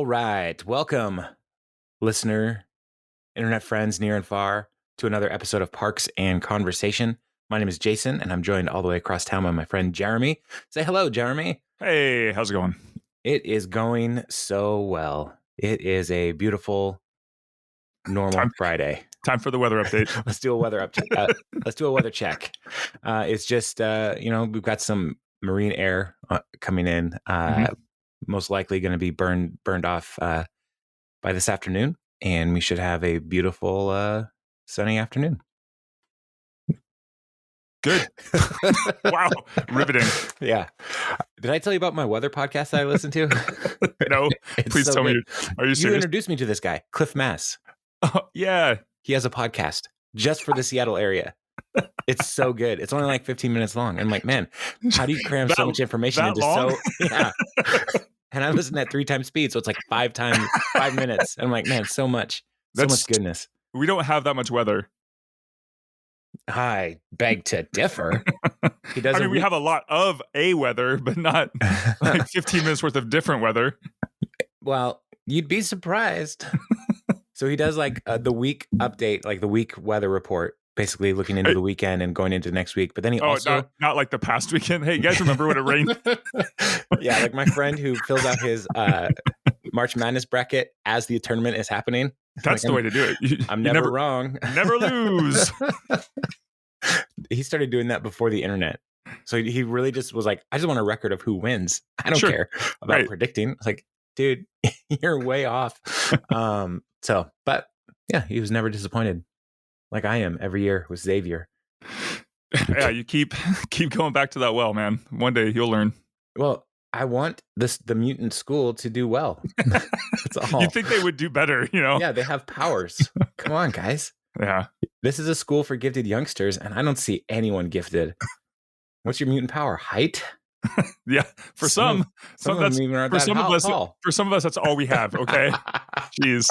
All right. Welcome, listener, internet friends near and far, to another episode of Parks and Conversation. My name is Jason, and I'm joined all the way across town by my friend Jeremy. Say hello, Jeremy. Hey, how's it going? It is going so well. It is a beautiful, normal Friday. Time for the weather update. Let's do a weather let's do a weather check. It's just, we've got some marine air coming in. Most likely going to be burned off by this afternoon, and we should have a beautiful sunny afternoon. Good. Wow. Riveting. Yeah. Did I tell you about my weather podcast that I listened to? No. Please tell me. Are you serious? You introduced me to this guy, Cliff Mass. Yeah. He has a podcast just for the Seattle area. It's so good. It's only like 15 minutes long. I'm like, man, how do you cram so much information into long? Yeah. And I listen at 3 times speed, so it's like 5 minutes. And I'm like, man, so much goodness. We don't have that much weather. I beg to differ. He does. I mean, we have a lot of weather, but not like 15 minutes worth of different weather. Well, you'd be surprised. So he does like the week update, like the week weather report, basically looking into the weekend and going into next week. But then he also not like the past weekend. Hey, you guys remember when it rained? Yeah, like my friend who fills out his March Madness bracket as the tournament is happening. That's the way to do it. I'm never wrong. Never lose. He started doing that before the internet. So he really just was like, I just want a record of who wins. I don't care about predicting. It's like, dude, you're way off. But yeah, he was never disappointed. Like I am every year with Xavier. Yeah, you keep going back to that well, man. One day you'll learn. Well, I want the mutant school to do well. That's all. You'd think they would do better, you know? Yeah, they have powers. Come on, guys. Yeah. This is a school for gifted youngsters, and I don't see anyone gifted. What's your mutant power? Height? Yeah. For some of us, that's all we have. Okay. Jeez.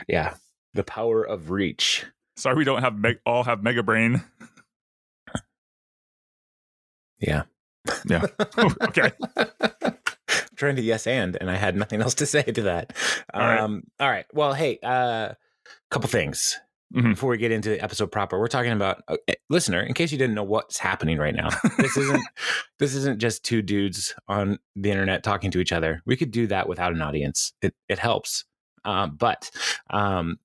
Yeah. The power of reach. Sorry, we don't all have mega brain. Yeah. Yeah. Okay. I'm trying to yes and I had nothing else to say to that. All right. Well, hey, couple things before we get into the episode proper. We're talking about listener, in case you didn't know what's happening right now. This isn't just two dudes on the internet talking to each other. We could do that without an audience. It helps. But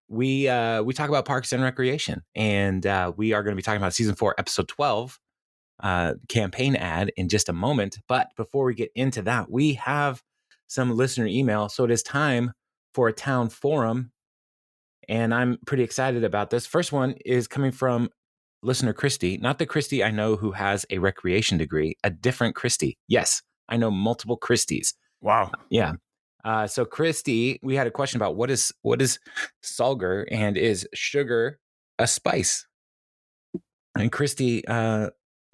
we talk about parks and recreation, and we are going to be talking about season 4, episode 12, campaign ad in just a moment. But before we get into that, we have some listener email. So it is time for a town forum. And I'm pretty excited about this. First one is coming from listener Christy, not the Christy I know who has a recreation degree, a different Christy. Yes, I know multiple Christies. Wow. Yeah. So Christy, we had a question about what is sulgur, and is sugar a spice? And Christy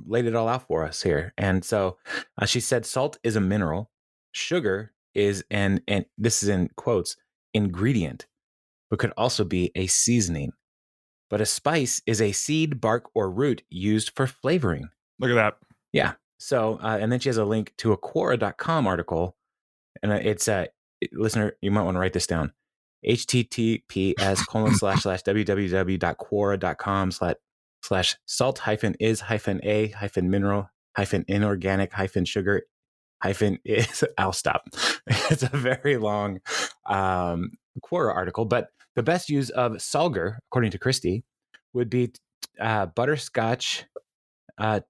laid it all out for us here. And so she said salt is a mineral, sugar is and this is in quotes, ingredient, but could also be a seasoning. But a spice is a seed, bark, or root used for flavoring. Look at that. Yeah. So, and then she has a link to a Quora.com article. And it's listener, you might want to write this down. https://www.quora.com/salt-is-mineral-inorganic-sugar-is. I'll stop. It's a very long Quora article, but the best use of sulgur, according to Christy, would be butterscotch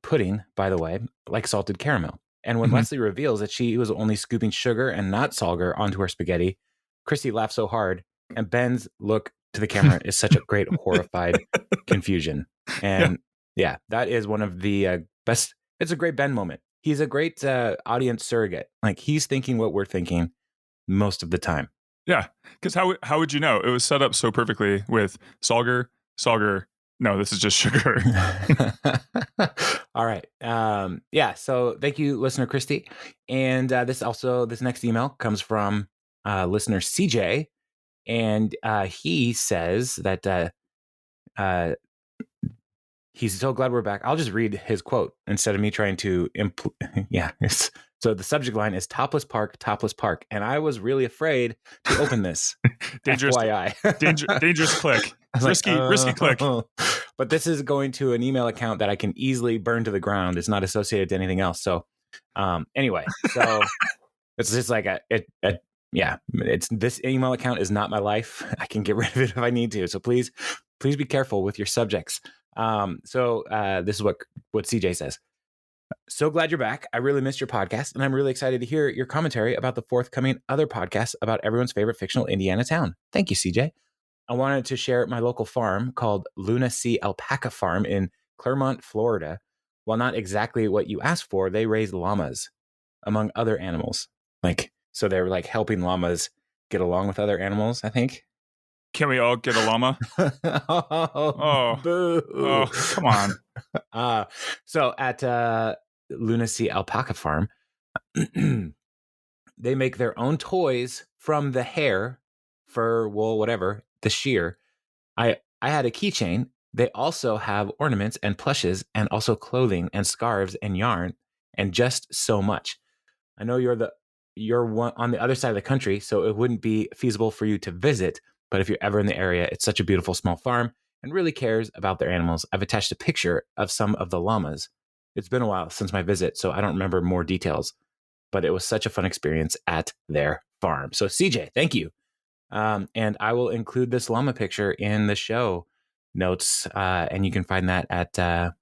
pudding, by the way, like salted caramel. And when Leslie reveals that she was only scooping sugar and not sulgur onto her spaghetti, Christy laughs so hard, and Ben's look to the camera is such a great horrified confusion. And yeah, that is one of the best. It's a great Ben moment. He's a great audience surrogate. Like, he's thinking what we're thinking most of the time. Yeah, because how would you know? It was set up so perfectly with sulgur. No, this is just sugar. All right. Yeah. So thank you, listener Christy. And this next email comes from listener CJ, and he says that he's so glad we're back. I'll just read his quote instead of me trying to. So the subject line is topless park, and I was really afraid to open this. Dangerous, FYI. dangerous click. Risky click. But this is going to an email account that I can easily burn to the ground. It's not associated to anything else. So anyway, so it's just like it's this email account is not my life. I can get rid of it if I need to. So please be careful with your subjects. So this is what CJ says. So glad you're back. I really missed your podcast, and I'm really excited to hear your commentary about the forthcoming other podcasts about everyone's favorite fictional Indiana town. Thank you, CJ. I wanted to share my local farm called Luna Sea Alpaca Farm in Clermont, Florida. While not exactly what you asked for, they raise llamas, among other animals. So they're like helping llamas get along with other animals, I think. Can we all get a llama? Boo. Oh, come on. So at Luna Sea Alpaca Farm, they make their own toys from the hair, fur, wool, whatever, the shear. I had a keychain. They also have ornaments and plushes and also clothing and scarves and yarn and just so much. I know you're one on the other side of the country, so it wouldn't be feasible for you to visit. But if you're ever in the area, it's such a beautiful small farm and really cares about their animals. I've attached a picture of some of the llamas. It's been a while since my visit, so I don't remember more details, but it was such a fun experience at their farm. So CJ, thank you. And I will include this llama picture in the show notes, and you can find that at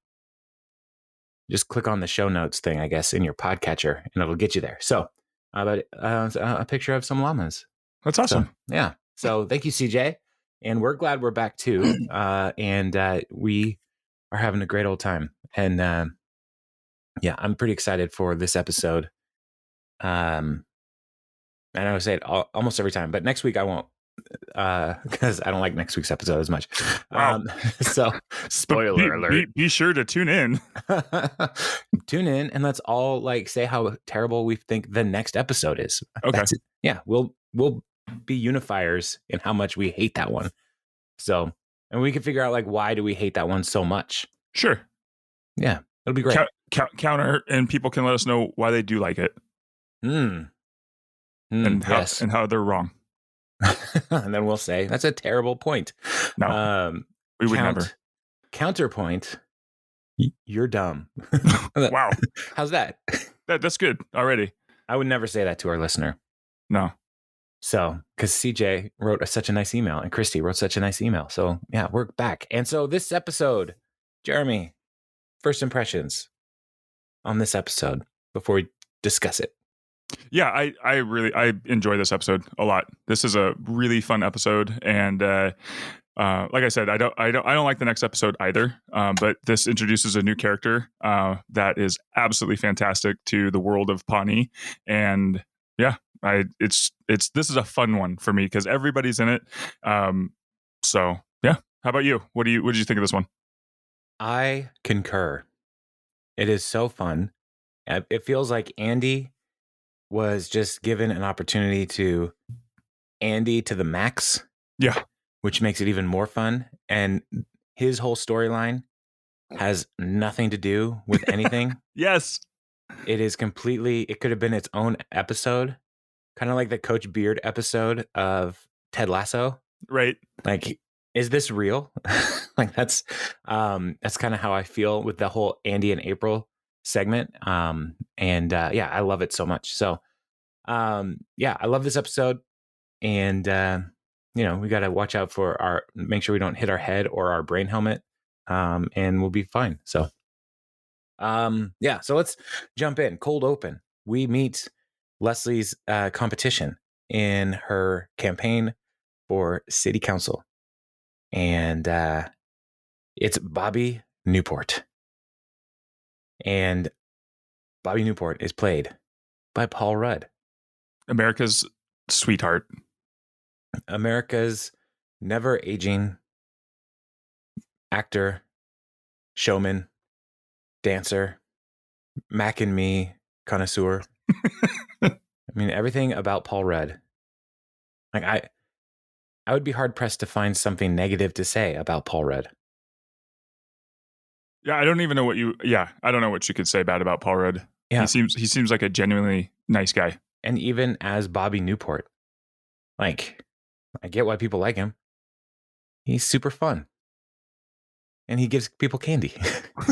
just click on the show notes thing, I guess, in your podcatcher, and it'll get you there. So, a picture of some llamas. That's awesome. So, yeah. So thank you, CJ. And we're glad we're back too. And we are having a great old time. And I'm pretty excited for this episode. And I know I say it almost every time, but next week I won't, because I don't like next week's episode as much. Wow. So spoiler alert. Be sure to tune in. Tune in and let's all say how terrible we think the next episode is. Okay. Yeah, we'll be unifiers in how much we hate that one. So, and we can figure out why do we hate that one so much? Sure. Yeah, it'll be great. Counter, and people can let us know why they do like it. And how they're wrong. And then we'll say that's a terrible point. No, we would never. Counterpoint. You're dumb. Wow. How's that? That's good already. I would never say that to our listener. No. So, because CJ wrote such a nice email and Christy wrote such a nice email. So, yeah, we're back. And so this episode, Jeremy, first impressions on this episode before we discuss it. Yeah, I enjoy this episode a lot. This is a really fun episode, and like I said, I don't like the next episode either. But this introduces a new character that is absolutely fantastic to the world of Pawnee, and yeah, this is a fun one for me because everybody's in it. So yeah, how about you? What did you think of this one? I concur. It is so fun. It feels like Andy was just given an opportunity to Andy to the max. Yeah. Which makes it even more fun. And his whole storyline has nothing to do with anything. Yes. It could have been its own episode, kind of like the Coach Beard episode of Ted Lasso. Right. Is this real? That's kind of how I feel with the whole Andy and April segment. I love it so much. So, I love this episode, and we got to watch out for make sure we don't hit our head or our brain helmet, and we'll be fine. So, so let's jump in. Cold open. We meet Leslie's competition in her campaign for city council, and it's Bobby Newport. And Bobby Newport is played by Paul Rudd. America's sweetheart. America's never aging actor, showman, dancer, Mac and me connoisseur. I mean, everything about Paul Rudd. I would be hard pressed to find something negative to say about Paul Rudd. Yeah, I don't even know I don't know what you could say bad about Paul Rudd. Yeah. He seems like a genuinely nice guy. And even as Bobby Newport, like, I get why people like him. He's super fun. And he gives people candy.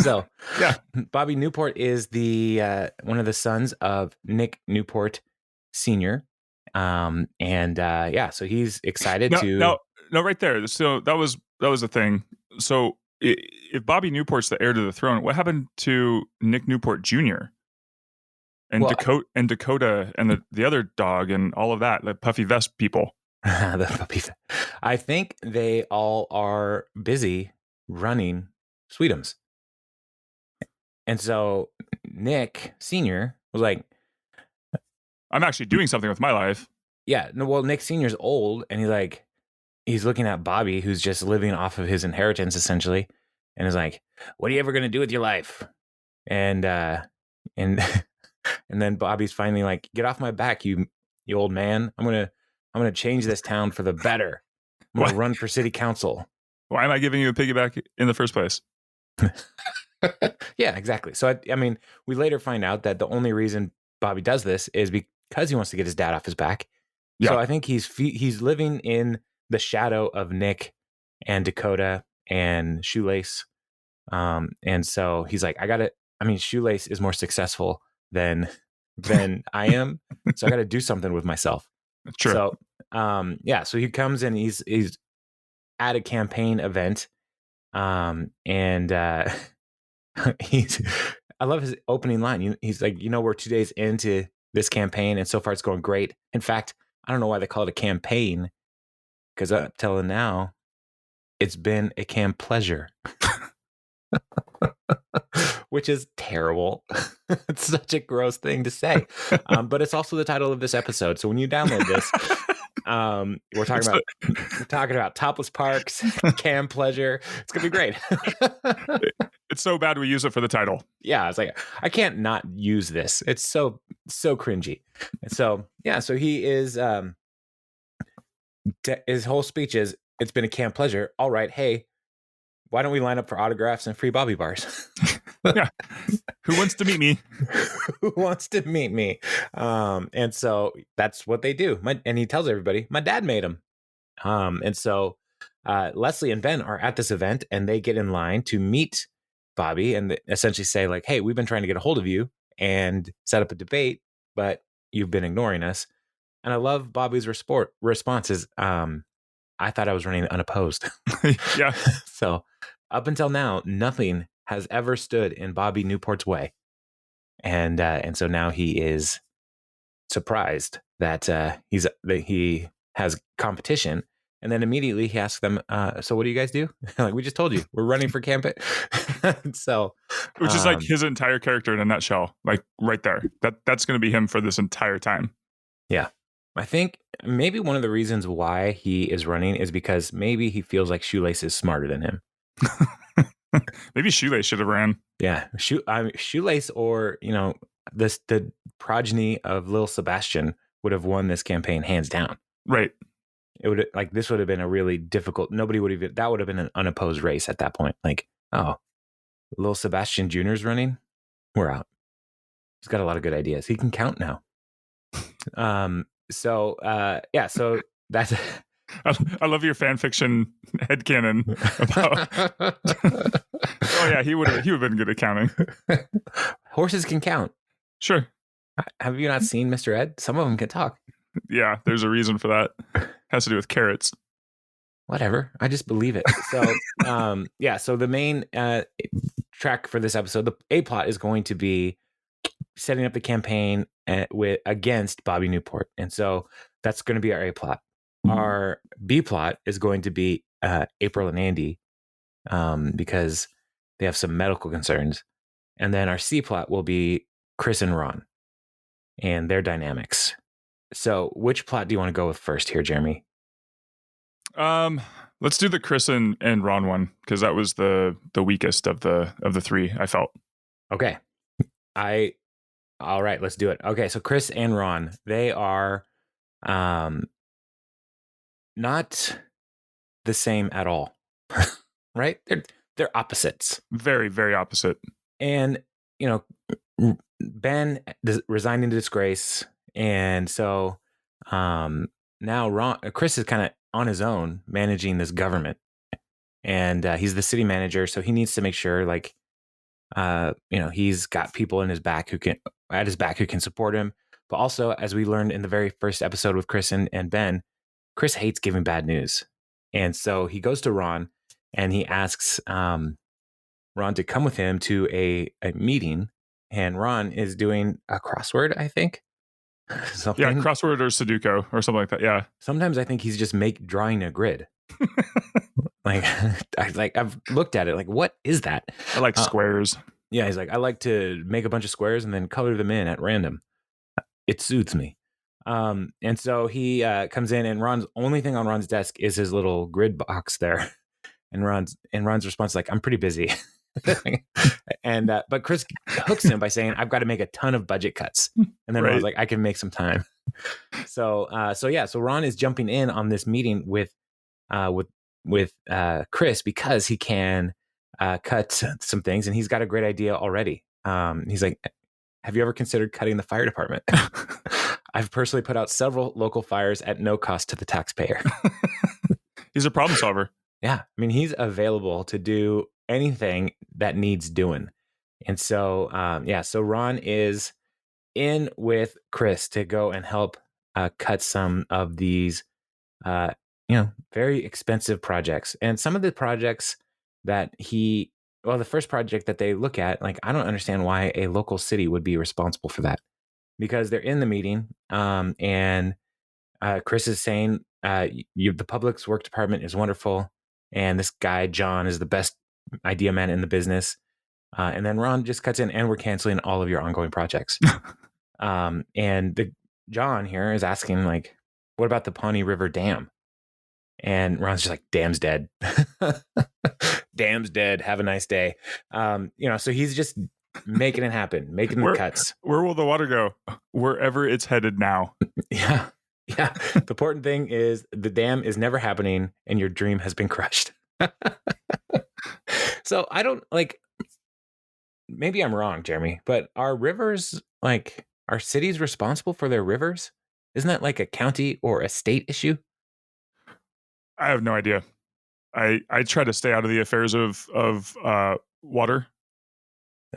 So, Yeah. Bobby Newport is the one of the sons of Nick Newport Sr. So he's excited No, right there. So that was the thing. So if Bobby Newport's the heir to the throne, what happened to Nick Newport Jr. and Dakota and the other dog and all of that, the puffy vest people? I think they all are busy running Sweetums. And so Nick Sr. was like, I'm actually doing something with my life. Yeah. No, well, Nick Sr.'s old, and he's looking at Bobby, who's just living off of his inheritance essentially, and is like, "What are you ever going to do with your life?" And and then Bobby's finally like, "Get off my back, you old man! I'm gonna change this town for the better. I'm gonna run for city council." Why am I giving you a piggyback in the first place? Yeah, exactly. So I mean, we later find out that the only reason Bobby does this is because he wants to get his dad off his back. Yeah. So I think he's living in the shadow of Nick and Dakota and Shoelace. And so he's like, Shoelace is more successful than I am. So I got to do something with myself. True. So, so he comes and he's at a campaign event. I love his opening line. He's like, we're 2 days into this campaign and so far it's going great. In fact, I don't know why they call it a campaign, because up till now, it's been a Cam-Pleasure. Which is terrible. It's such a gross thing to say. But it's also the title of this episode. So when you download this, we're talking about topless parks, Cam-Pleasure. It's gonna be great. It's so bad we use it for the title. Yeah, it's like, I can't not use this. It's so cringy. And so so he is his whole speech is, "It's been a Cam-Pleasure. All right, hey, why don't we line up for autographs and free Bobby bars?" Yeah. Who wants to meet me? Who wants to meet me? And so that's what they do. And he tells everybody, "My dad made him." And so Leslie and Ben are at this event, and they get in line to meet Bobby and essentially say, like, "Hey, we've been trying to get a hold of you and set up a debate, but you've been ignoring us." And I love Bobby's responses. I thought I was running unopposed. Yeah. So up until now, nothing has ever stood in Bobby Newport's way. And so now he is surprised that he has competition. And then immediately he asks them, "So what do you guys do?" Like, "We just told you, we're running for campaign." So, which is like his entire character in a nutshell, like right there. That's going to be him for this entire time. Yeah. I think maybe one of the reasons why he is running is because maybe he feels like Shoelace is smarter than him. Maybe Shoelace should have ran. Yeah. Shoelace, or, the progeny of Lil Sebastian would have won this campaign hands down. Right. It would, this would have been a really difficult, that would have been an unopposed race at that point. Like, oh, Lil Sebastian Jr.'s running, we're out. He's got a lot of good ideas. He can count now. So that's. I love your fan fiction headcanon about. Oh yeah, he would have been good at counting. Horses can count. Sure. Have you not seen Mr. Ed? Some of them can talk. Yeah, there's a reason for that. Has to do with carrots. Whatever. I just believe it. So, so the main track for this episode, the A plot is going to be setting up the campaign against Bobby Newport. And so that's going to be our A plot. Our B plot is going to be April and Andy, because they have some medical concerns. And then our C plot will be Chris and Ron and their dynamics. So which plot do you want to go with first here, Jeremy? Let's do the Chris and Ron one, because that was the weakest of the three, I felt. Okay. All right, let's do it. Okay, so Chris and Ron, they are not the same at all. Right? They're opposites. Very, very opposite. And, Ben resigned into disgrace, and so now Chris is kind of on his own managing this government, and he's the city manager, so he needs to make sure, like, he's got people in his back who can support him. But also, as we learned in the very first episode with Chris and Ben, Chris hates giving bad news. And so he goes to Ron and he asks Ron to come with him to a meeting. And Ron is doing a crossword, I think. Yeah, crossword or Sudoku or something like that. Yeah. Sometimes I think he's just drawing a grid. I've looked at it. Like, what is that? I like squares. Yeah, he's like, I like to make a bunch of squares and then color them in at random. It soothes me. And so he comes in, and Ron's only thing on Ron's desk is his little grid box there. And Ron's response is like, I'm pretty busy. And but Chris hooks him by saying, I've got to make a ton of budget cuts. And then Ron's like, I can make some time. So Ron is jumping in on this meeting with Chris because he can cut some things, and he's got a great idea already. He's like, have you ever considered cutting the fire department? I've personally put out several local fires at no cost to the taxpayer. He's a problem solver. Yeah. I mean, he's available to do anything that needs doing. And so, so Ron is in with Chris to go and help cut some of these, very expensive projects. And some of the projects that the first project that they look at, like, I don't understand why a local city would be responsible for that, because they're in the meeting. And Chris is saying, the public's work department is wonderful. And this guy, John, is the best idea man in the business. And then Ron just cuts in, and we're canceling all of your ongoing projects. And John here is asking, like, what about the Pawnee River Dam? And Ron's just like, dam's dead. Dam's dead. Have a nice day. So he's just making it happen, making the cuts. Where will the water go? Wherever it's headed now. Yeah. Yeah. The important thing is the dam is never happening, and your dream has been crushed. So I don't maybe I'm wrong, Jeremy, but are rivers, are cities responsible for their rivers? Isn't that like a county or a state issue? I have no idea. I try to stay out of the affairs of water.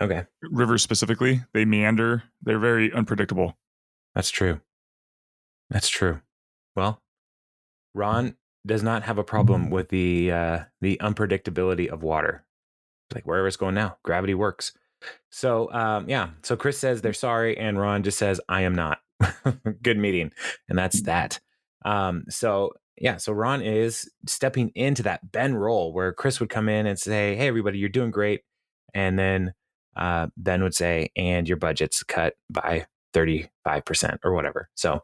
Okay. Rivers specifically, they meander. They're very unpredictable. That's true. Well, Ron does not have a problem with the unpredictability of water. Like, wherever it's going now, gravity works. So, So Chris says they're sorry, and Ron just says, I am not. Good meeting. And that's that. So Ron is stepping into that Ben role where Chris would come in and say, hey, everybody, you're doing great. And then Ben would say, and your budget's cut by 35% or whatever. So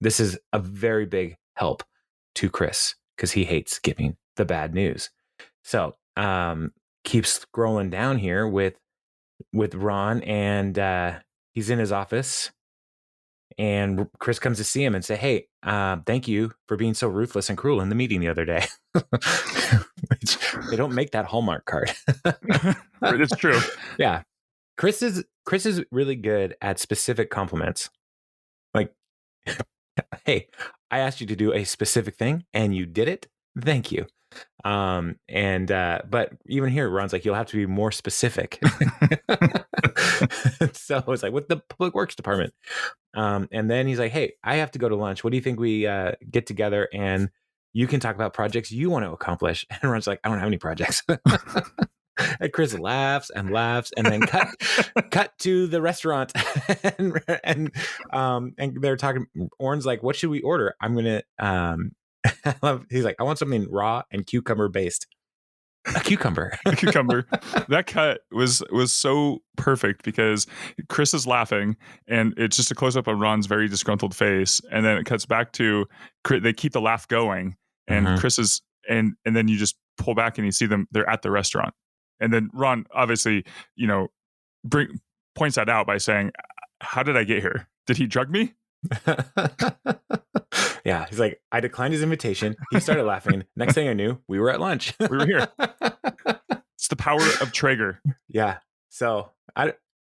this is a very big help to Chris because he hates giving the bad news. So keep scrolling down here with Ron, and he's in his office. And Chris comes to see him and say, hey, thank you for being so ruthless and cruel in the meeting the other day. Which, they don't make that Hallmark card. It's true. Yeah. Chris is really good at specific compliments. Like, hey, I asked you to do a specific thing and you did it. Thank you. But even here, Ron's like, you'll have to be more specific. So it's like, with the public works department. And then he's like, hey, I have to go to lunch. What do you think we get together and you can talk about projects you want to accomplish? And Ron's like, I don't have any projects. And Chris laughs and then cut to the restaurant. and they're talking. Orrin's like, what should we order? I'm going to, he's like, I want something raw and cucumber based. A cucumber. A cucumber. That cut was so perfect because Chris is laughing and it's just a close up of Ron's very disgruntled face, and then it cuts back to they keep the laugh going, and Chris is and then you just pull back and you see them. They're at the restaurant, and then Ron obviously points that out by saying, "How did I get here? Did he drug me?" Yeah, he's like, I declined his invitation. He started laughing. Next thing I knew, we were at lunch. We were here. It's the power of Traeger. Yeah. So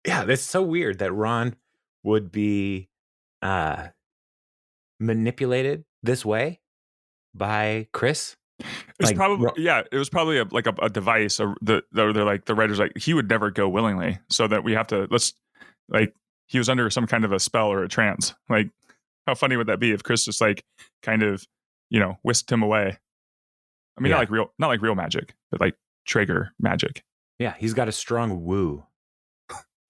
Yeah, it's so weird that Ron would be manipulated this way by Chris. It's probably it was probably a device. They're like the writers like he would never go willingly, so that we have to he was under some kind of a spell or a trance. Like how funny would that be if Chris just like kind of whisked him away? I mean, not like real magic, but like Traeger magic. Yeah, he's got a strong woo.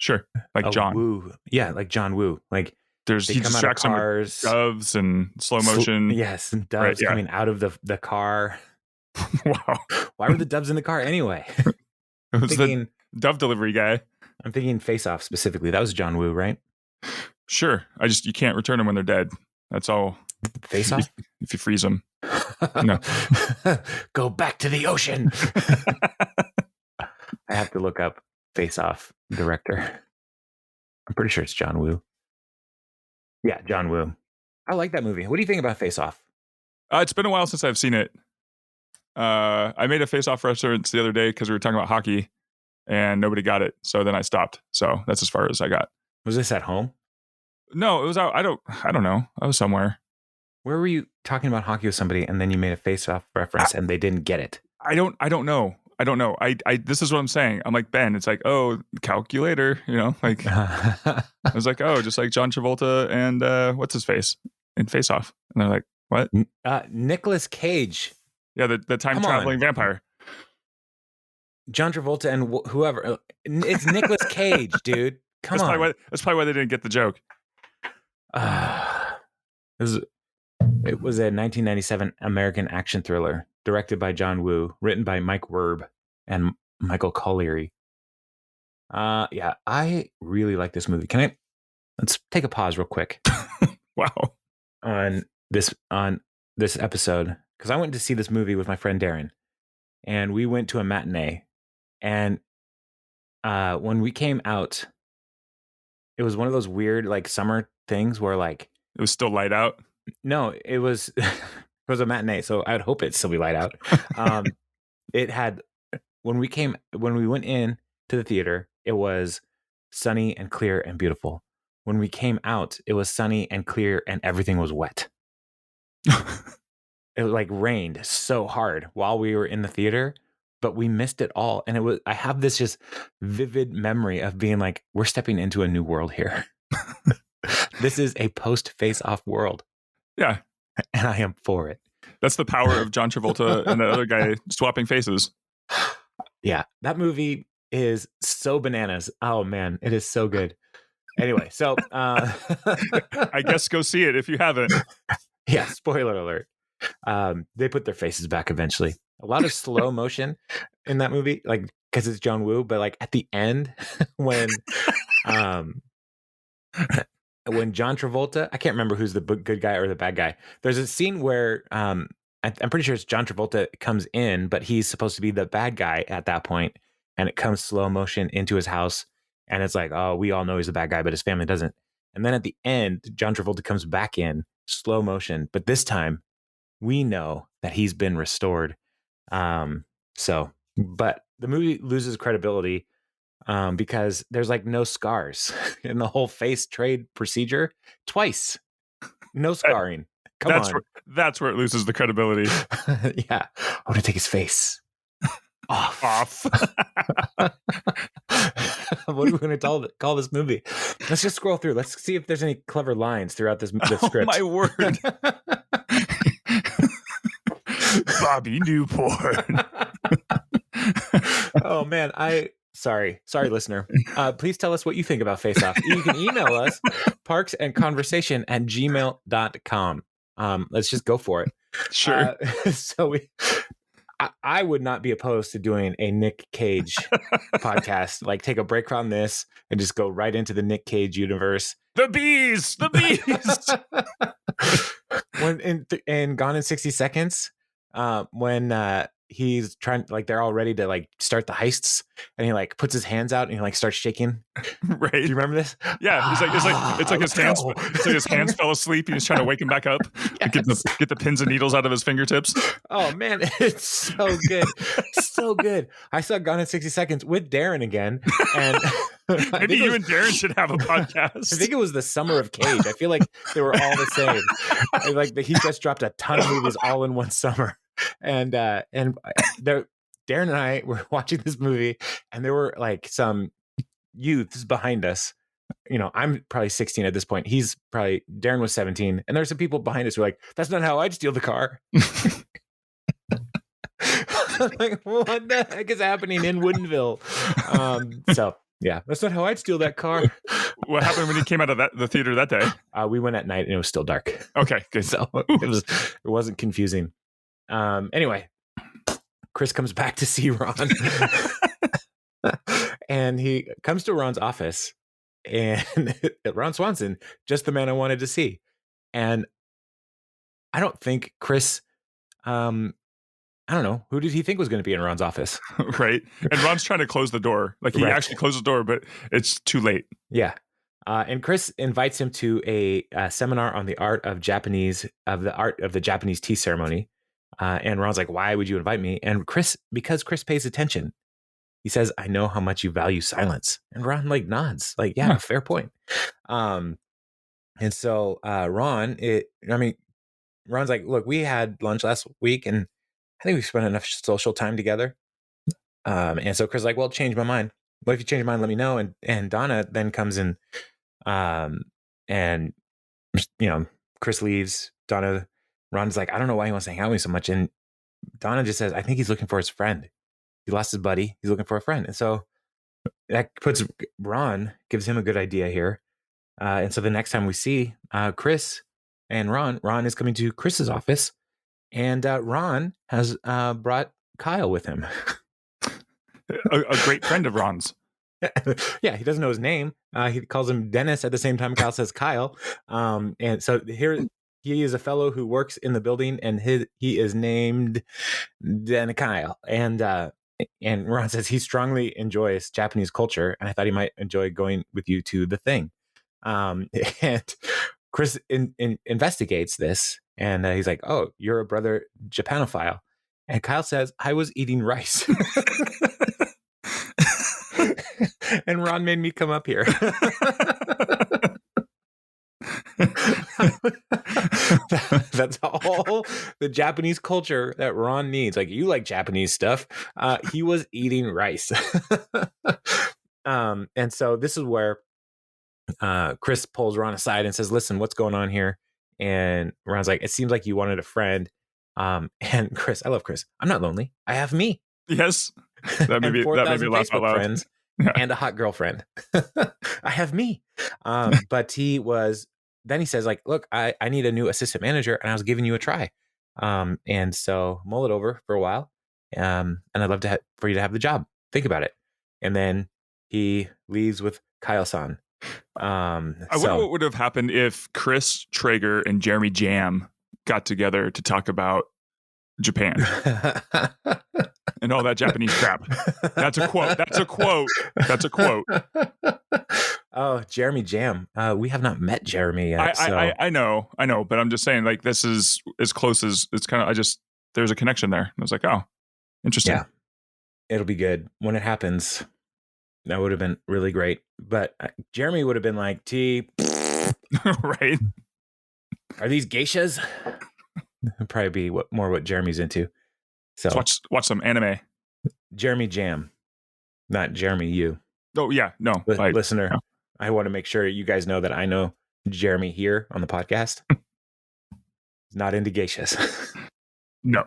Sure, like John Woo. Yeah, like John Woo. Like he distracts him with doves and slow motion. Yes, and doves coming out of the car. Wow. Why were the doves in the car anyway? It was the dove delivery guy. I'm thinking Face Off specifically. That was John Woo, right? Sure. You can't return them when they're dead. That's all. Face Off? If you freeze them. No. Go back to the ocean. I have to look up Face Off director. I'm pretty sure it's John Woo. Yeah, John Woo. I like that movie. What do you think about Face Off? It's been a while since I've seen it. I made a Face Off reference the other day because we were talking about hockey and nobody got it. So then I stopped. So that's as far as I got. Was this at home? No, it was out. I don't know. I was somewhere. Where were you talking about hockey with somebody and then you made a Face Off reference and they didn't get it? I don't know. This is what I'm saying. I'm like, Ben, it's like, oh, calculator, like I was like, oh, just like John Travolta and what's his face in Face Off. And they're like, what? Nicolas Cage. Yeah, the time traveling vampire. John Travolta and whoever. It's Nicolas Cage, dude. Come on. That's probably why they didn't get the joke. It was a 1997 American action thriller directed by John Woo, written by Mike Werb and Michael Colleary. Yeah, I really like this movie. Let's take a pause real quick. Wow. On this episode, because I went to see this movie with my friend Darren, and we went to a matinee, and when we came out, it was one of those weird like summer things where like it was still light out. No, it was it was a matinee, so I'd hope it'd still be light out. It had when we went in to the theater, it was sunny and clear and beautiful. When we came out, it was sunny and clear and everything was wet. It like rained so hard while we were in the theater, but we missed it all. And I have this just vivid memory of being like, we're stepping into a new world here. This is a post Face Off world. Yeah. And I am for it. That's the power of John Travolta and the other guy swapping faces. Yeah. That movie is so bananas. Oh man, it is so good. Anyway, so I guess go see it if you haven't. Yeah, spoiler alert. They put their faces back eventually. A lot of slow motion in that movie, like because it's John Woo, but like at the end when John Travolta, I can't remember who's the good guy or the bad guy. There's a scene where I'm pretty sure it's John Travolta comes in, but he's supposed to be the bad guy at that point, and it comes slow motion into his house, and it's like, oh, we all know he's the bad guy, but his family doesn't. And then at the end, John Travolta comes back in slow motion, but this time we know that he's been restored. But the movie loses credibility because there's like no scars in the whole face trade procedure twice. No scarring. That's where it loses the credibility. Yeah. I want to take his face off. What are we going to call this movie? Let's just scroll through. Let's see if there's any clever lines throughout this script. My word. Bobby Newport. Oh man, sorry listener. Please tell us what you think about Face Off. You can email us parksandconversation@gmail.com. Let's just go for it. Sure. I would not be opposed to doing a Nick Cage podcast. Like take a break from this and just go right into the Nick Cage universe. The bees. When in Gone in 60 Seconds, when he's trying, like they're all ready to like start the heists, and he like puts his hands out and he like starts shaking. Right? Do you remember this? Yeah, it's like his hands. It's like his hands fell asleep. He's trying to wake him back up. Yes. Get the pins and needles out of his fingertips. Oh man, it's so good, so good. I saw Gone in 60 Seconds with Darren again, and Maybe you and Darren should have a podcast. I think it was the summer of Cage. I feel like they were all the same. Like he just dropped a ton of movies all in one summer, and Darren and I were watching this movie, and there were like some youths behind us. I'm probably 16 at this point. Darren was 17, and there's some people behind us who are like, "That's not how I'd steal the car." Like, what the heck is happening in Woodinville? So yeah, that's not how I'd steal that car. What happened when you came out of the theater that day? We went at night and it was still dark. Okay, good. So it wasn't confusing. Anyway, Chris comes back to see Ron, and he comes to Ron's office, and Ron Swanson, just the man I wanted to see, and I don't think Chris. I don't know. Who did he think was going to be in Ron's office? Right. And Ron's trying to close the door. Like he actually closed the door, but it's too late. Yeah. And Chris invites him to a seminar on the art of the Japanese tea ceremony. And Ron's like, "Why would you invite me?" And because Chris pays attention, he says, "I know how much you value silence." And Ron like nods, like, "Yeah, fair point." And so Ron's like, "Look, we had lunch last week, and I think we spent enough social time together." And so Chris is like, "Well, change my mind. But if you change your mind, let me know." And Donna then comes in, and Chris leaves. Ron's like, "I don't know why he wants to hang out with me so much." And Donna just says, "I think he's looking for his friend. He lost his buddy. He's looking for a friend." And so that gives him a good idea here. And so the next time we see Chris and Ron is coming to Chris's office. And Ron has brought Kyle with him. a great friend of Ron's. Yeah, he doesn't know his name. He calls him Dennis at the same time Kyle says Kyle. And so here he is a fellow who works in the building, and he is named Kyle. And Ron says he strongly enjoys Japanese culture, and I thought he might enjoy going with you to the thing. And Chris investigates this, and he's like, "Oh, you're a brother Japanophile." And Kyle says, "I was eating rice." And Ron made me come up here. That's all the Japanese culture that Ron needs. Like, you like Japanese stuff. He was eating rice. And so this is where Chris pulls Ron aside and says, "Listen, what's going on here?" And Ron's like, "It seems like you wanted a friend." And Chris, I love Chris. "I'm not lonely. I have me." Yes. That made me laugh out loud. Friends and a hot girlfriend. I have me. But then he says, like, "Look, I need a new assistant manager, and I was giving you a try. And so mull it over for a while. And I'd love for you to have the job. Think about it." And then he leaves with Kyle-san. I wonder what would have happened if Chris Traeger and Jeremy Jam got together to talk about Japan and all that Japanese crap. That's a quote. Oh, Jeremy Jam. We have not met Jeremy yet. I know, but I'm just saying, like, this is as close as it's kind of. There's a connection there. I was like, oh, interesting. Yeah, it'll be good when it happens. That would have been really great. But Jeremy would have been like, "T, right? Are these geishas?" It'd probably be what Jeremy's into. So watch some anime. Jeremy Jam, not Jeremy you. Oh yeah, no, listener. No. I want to make sure you guys know that I know Jeremy here on the podcast. He's not into geishas. No.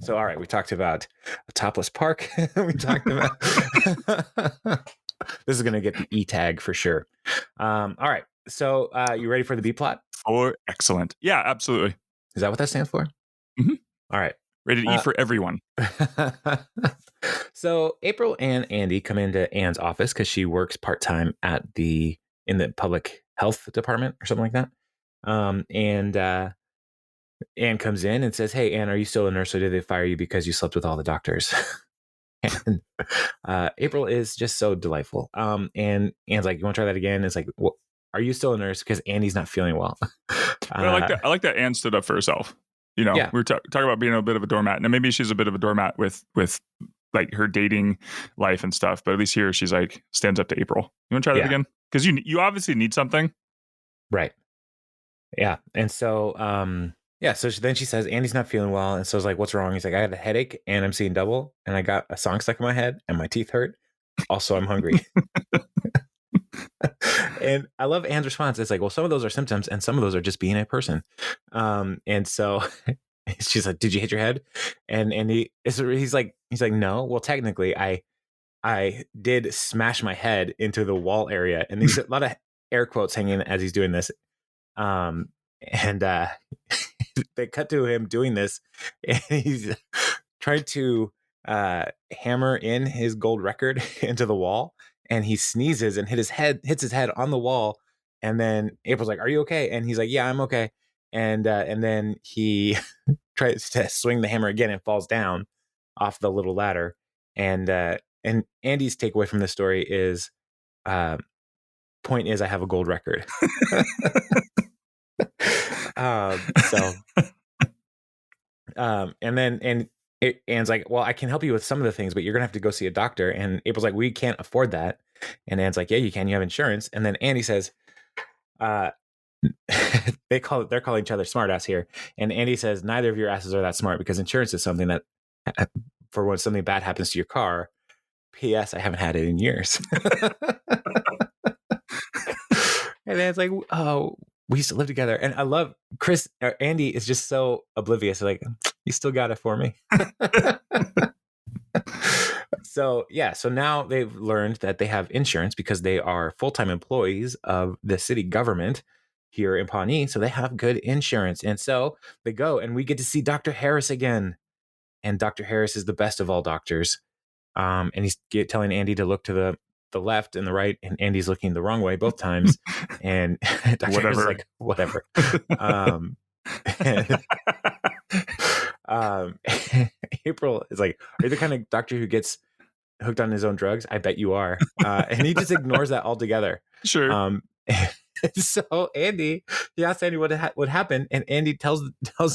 So all right, we talked about a topless park. We talked about this is going to get the E tag for sure. All right, so you ready for the B plot? Oh, excellent. Yeah, absolutely. Is that what that stands for? Mm-hmm. All right. Rated E for everyone. So April and Andy come into Anne's office because she works part-time in the public health department or something like that. And Anne comes in and says, "Hey, Anne, are you still a nurse, or did they fire you because you slept with all the doctors?" And April is just so delightful. And Anne's like, "You want to try that again?" It's like, "Well, are you still a nurse?" Because Andy's not feeling well. I like that Anne stood up for herself. We were talking about being a bit of a doormat. Now maybe she's a bit of a doormat with like her dating life and stuff. But at least here she's like stands up to April. You want to try that again? Because you obviously need something. Right. Yeah. And so, so then she says, Andy's not feeling well. And so I was like, what's wrong? He's like, I had a headache and I'm seeing double and I got a song stuck in my head and my teeth hurt. Also, I'm hungry. And I love Anne's response. It's like, well, some of those are symptoms and some of those are just being a person. And so she's like, did you hit your head? And he's like, no, well, technically I did smash my head into the wall area. And there's a lot of air quotes hanging as he's doing this. And they cut to him doing this and he's trying to hammer in his gold record into the wall, and he sneezes and hits his head on the wall. And then April's like, are you okay? And he's like, yeah, I'm okay. And then he tries to swing the hammer again and falls down off the little ladder. And Andy's takeaway from this story is point is I have a gold record. Anne's like, well, I can help you with some of the things, but you're gonna have to go see a doctor. And April's like, we can't afford that. And Anne's like, yeah, you can. You have insurance. And then Andy says, they're calling each other smartass here. And Andy says, neither of your asses are that smart because insurance is something that for when something bad happens to your car. P.S. I haven't had it in years. And Anne's like, oh, we used to live together. And I love Andy is just so oblivious. Like, you still got it for me. So now they've learned that they have insurance because they are full-time employees of the city government here in Pawnee. So they have good insurance. And so they go and we get to see Dr. Harris again. And Dr. Harris is the best of all doctors. And he's telling Andy to look to the left and the right, and Andy's looking the wrong way both times. And Dr. Harris is like, whatever. April is like, are you the kind of doctor who gets hooked on his own drugs? I bet you are. And he just ignores that altogether. Sure. So he asks Andy what happened, and Andy tells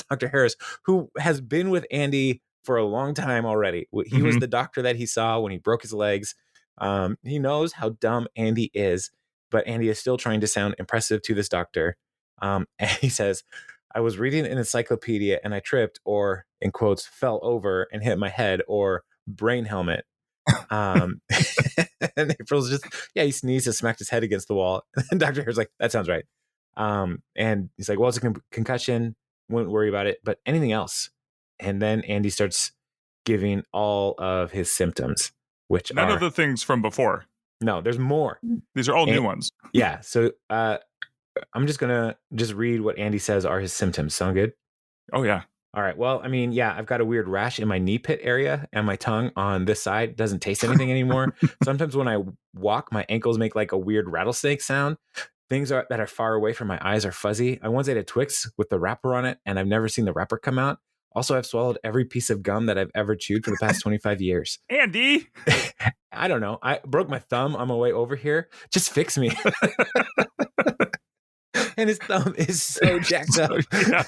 Dr. Harris, who has been with Andy for a long time already. He was the doctor that he saw when he broke his legs. He knows how dumb Andy is, but Andy is still trying to sound impressive to this doctor. And he says, I was reading an encyclopedia and I tripped, or in quotes, fell over and hit my head, or brain helmet. And April's just, he sneezed and smacked his head against the wall. And Dr. Harris like, that sounds right. And he's like, well, it's a concussion. Wouldn't worry about it. But anything else? And then Andy starts giving all of his symptoms, which none of the things from before. No, there's more. These are all new ones. Yeah. So I'm just going to read what Andy says are his symptoms. Sound good? Oh, yeah. All right. Well, I mean, I've got a weird rash in my knee pit area, and my tongue on this side doesn't taste anything anymore. Sometimes when I walk, my ankles make like a weird rattlesnake sound. Things that are far away from my eyes are fuzzy. I once ate a Twix with the wrapper on it, and I've never seen the wrapper come out. Also, I've swallowed every piece of gum that I've ever chewed for the past 25 years. Andy! I don't know. I broke my thumb on my way over here. Just fix me. And his thumb is so jacked up. Yeah.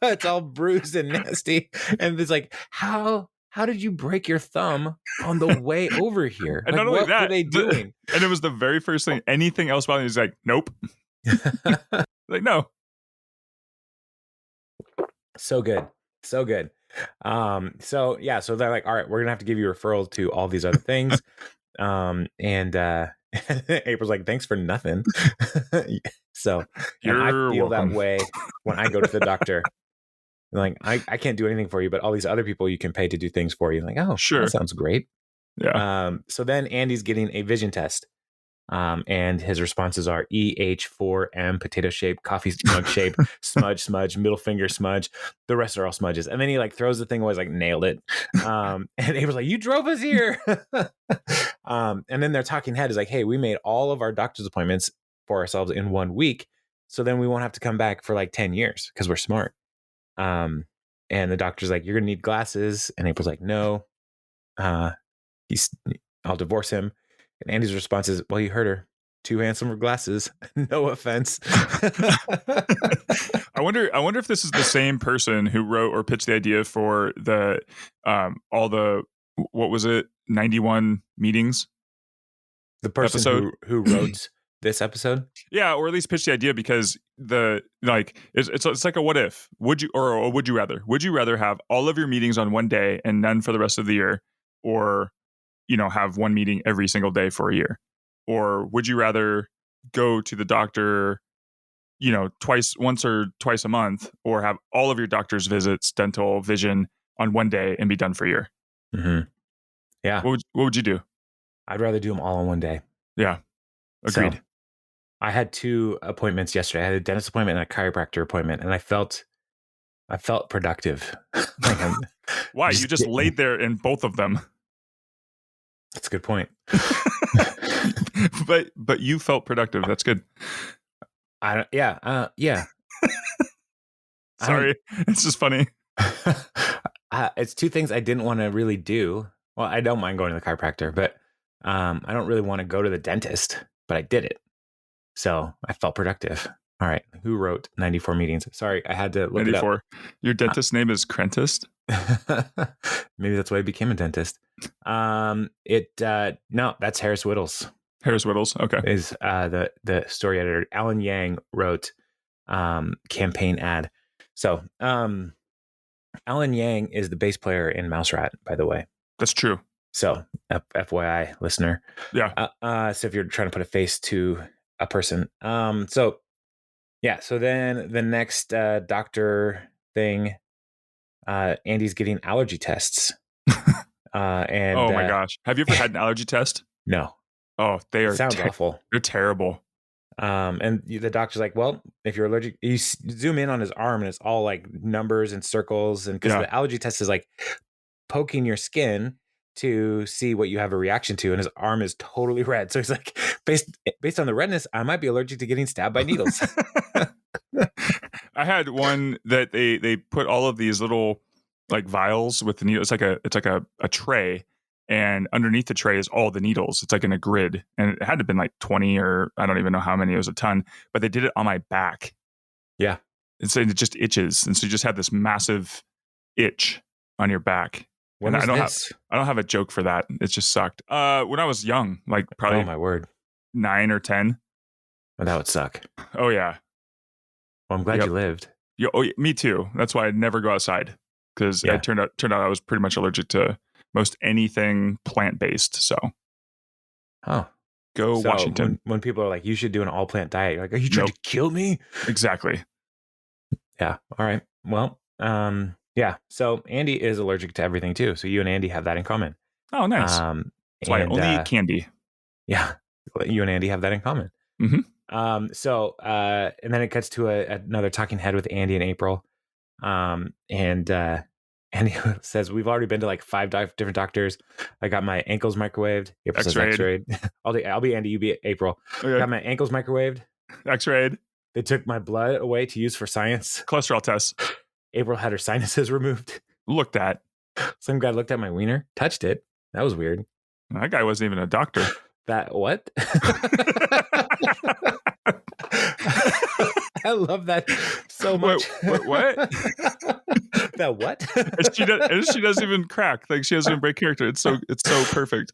It's all bruised and nasty. And it's like, how did you break your thumb on the way over here? And like, not only what that, were they doing? And it was the very first thing. Anything else about him? He's like, nope. Like, no. So good. So good. So they're like, all right, we're gonna have to give you a referral to all these other things. And April's like, thanks for nothing. So and I feel welcome. That way when I go to the doctor. Like, I can't do anything for you, but all these other people you can pay to do things for you. Like, oh, sure, that sounds great. Yeah. So then Andy's getting a vision test. And his responses are EH4M, potato shape, coffee mug shape, smudge, middle finger smudge. The rest are all smudges. And then he like throws the thing away, like nailed it. And April's like, you drove us here. And then their talking head is like, hey, we made all of our doctor's appointments for ourselves in 1 week. So then we won't have to come back for like 10 years because we're smart. And the doctor's like, you're going to need glasses. And April's like, no, I'll divorce him. And Andy's response is, well, you heard her. Too handsome for glasses. No offense. I wonder if this is the same person who wrote or pitched the idea for the all the what was it? 91 meetings. The person episode? who wrote this episode? Yeah, or at least pitch the idea, because it's like a what if. Would you or would you rather? Would you rather have all of your meetings on one day and none for the rest of the year, or have one meeting every single day for a year? Or would you rather go to the doctor once or twice a month, or have all of your doctor's visits, dental, vision, on one day and be done for a year? Mm-hmm. Yeah. What would you do? I'd rather do them all in one day. Yeah. Agreed. So, I had 2 appointments yesterday. I had a dentist appointment and a chiropractor appointment, and I felt productive. Why? You just laid there in both of them. That's a good point. but you felt productive. That's good. Yeah. Sorry, it's just funny. It's 2 things I didn't want to really do. Well, I don't mind going to the chiropractor, but I don't really want to go to the dentist, but I did it. So I felt productive. All right. Who wrote 94 meetings? Sorry, I had to look 94. It up. Your dentist name is Crentist? Maybe that's why I became a dentist. No, that's Harris Whittles. Harris Whittles, okay. Is the story editor. Alan Yang wrote campaign ad. So Alan Yang is the bass player in Mouse Rat, by the way. That's true. So FYI, listener. Yeah. So if you're trying to put a face to a person. So then the next doctor thing, Andy's getting allergy tests. And oh my gosh. Have you ever had an allergy test? No. Oh, they are sounds awful. They're terrible. And the doctor's like, well, if you're allergic, you zoom in on his arm and it's all like numbers and circles. And because the allergy test is like poking your skin to see what you have a reaction to, and his arm is totally red. So he's like, based on the redness, I might be allergic to getting stabbed by needles. I had one that they put all of these little like vials with the needles. It's like a tray, and underneath the tray is all the needles. It's like in a grid, and it had to have been like 20, or I don't even know how many. It was a ton, but they did it on my back. Yeah, and so it just itches, and so you just have this massive itch on your back. When and I don't have a joke for that. It just sucked. When I was young, like probably, oh my word, 9 or 10. Well, that would suck. Oh yeah. Well, I'm glad you lived. Me too. That's why I'd never go outside, because it turned out I was pretty much allergic to most anything plant-based. So, go Washington. When people are like, you should do an all-plant diet, you're like, are you trying to kill me? Exactly. Yeah. All right. Well, yeah. So Andy is allergic to everything too. So you and Andy have that in common. Oh, nice. That's why I only eat candy. Yeah. You and Andy have that in common. Mm-hmm. And then it cuts to another talking head with Andy and April. And Andy says, we've already been to like 5 different doctors. I got my ankles microwaved. April says X-rayed. I'll be Andy, you be April. Okay. Got my ankles microwaved. X-rayed. They took my blood away to use for science. Cholesterol tests. April had her sinuses removed. Looked at. Some guy looked at my wiener, touched it. That was weird. That guy wasn't even a doctor. That what? I love that so much. What? That what? and she doesn't even crack. Like, she doesn't even break character. It's so perfect.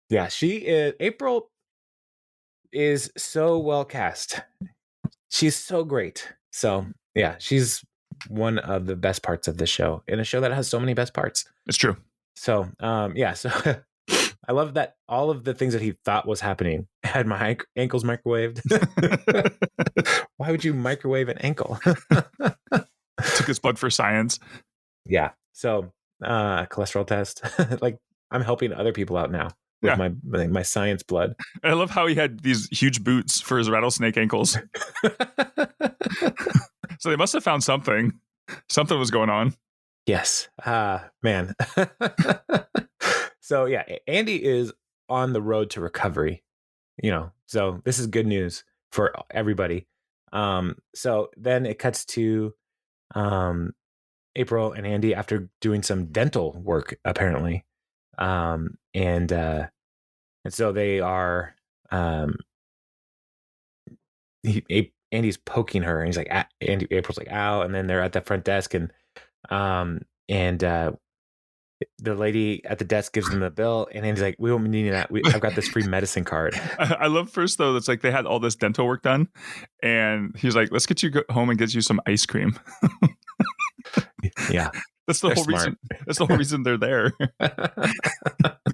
Yeah, she is. April is so well cast. She's so great. So yeah, she's one of the best parts of the show, in a show that has so many best parts. It's true. So so I love that all of the things that he thought was happening. I had my ankles microwaved. Why would you microwave an ankle? Took his blood for science. Yeah. So cholesterol test. Like, I'm helping other people out now with my science blood. I love how he had these huge boots for his rattlesnake ankles. So they must have found something. Something was going on. Yes. Man. So yeah, Andy is on the road to recovery, so this is good news for everybody. So then it cuts to April and Andy after doing some dental work, apparently. And so they are, Andy's poking her, and he's like, April's like, ow. And then they're at the front desk, and the lady at the desk gives them the bill, and Andy's like, "We won't be needing that. I've got this free medicine card." I love first though. It's like they had all this dental work done, and he's like, "Let's get you home and get you some ice cream." Yeah, that's the they're whole smart. reason. That's the whole reason they're there.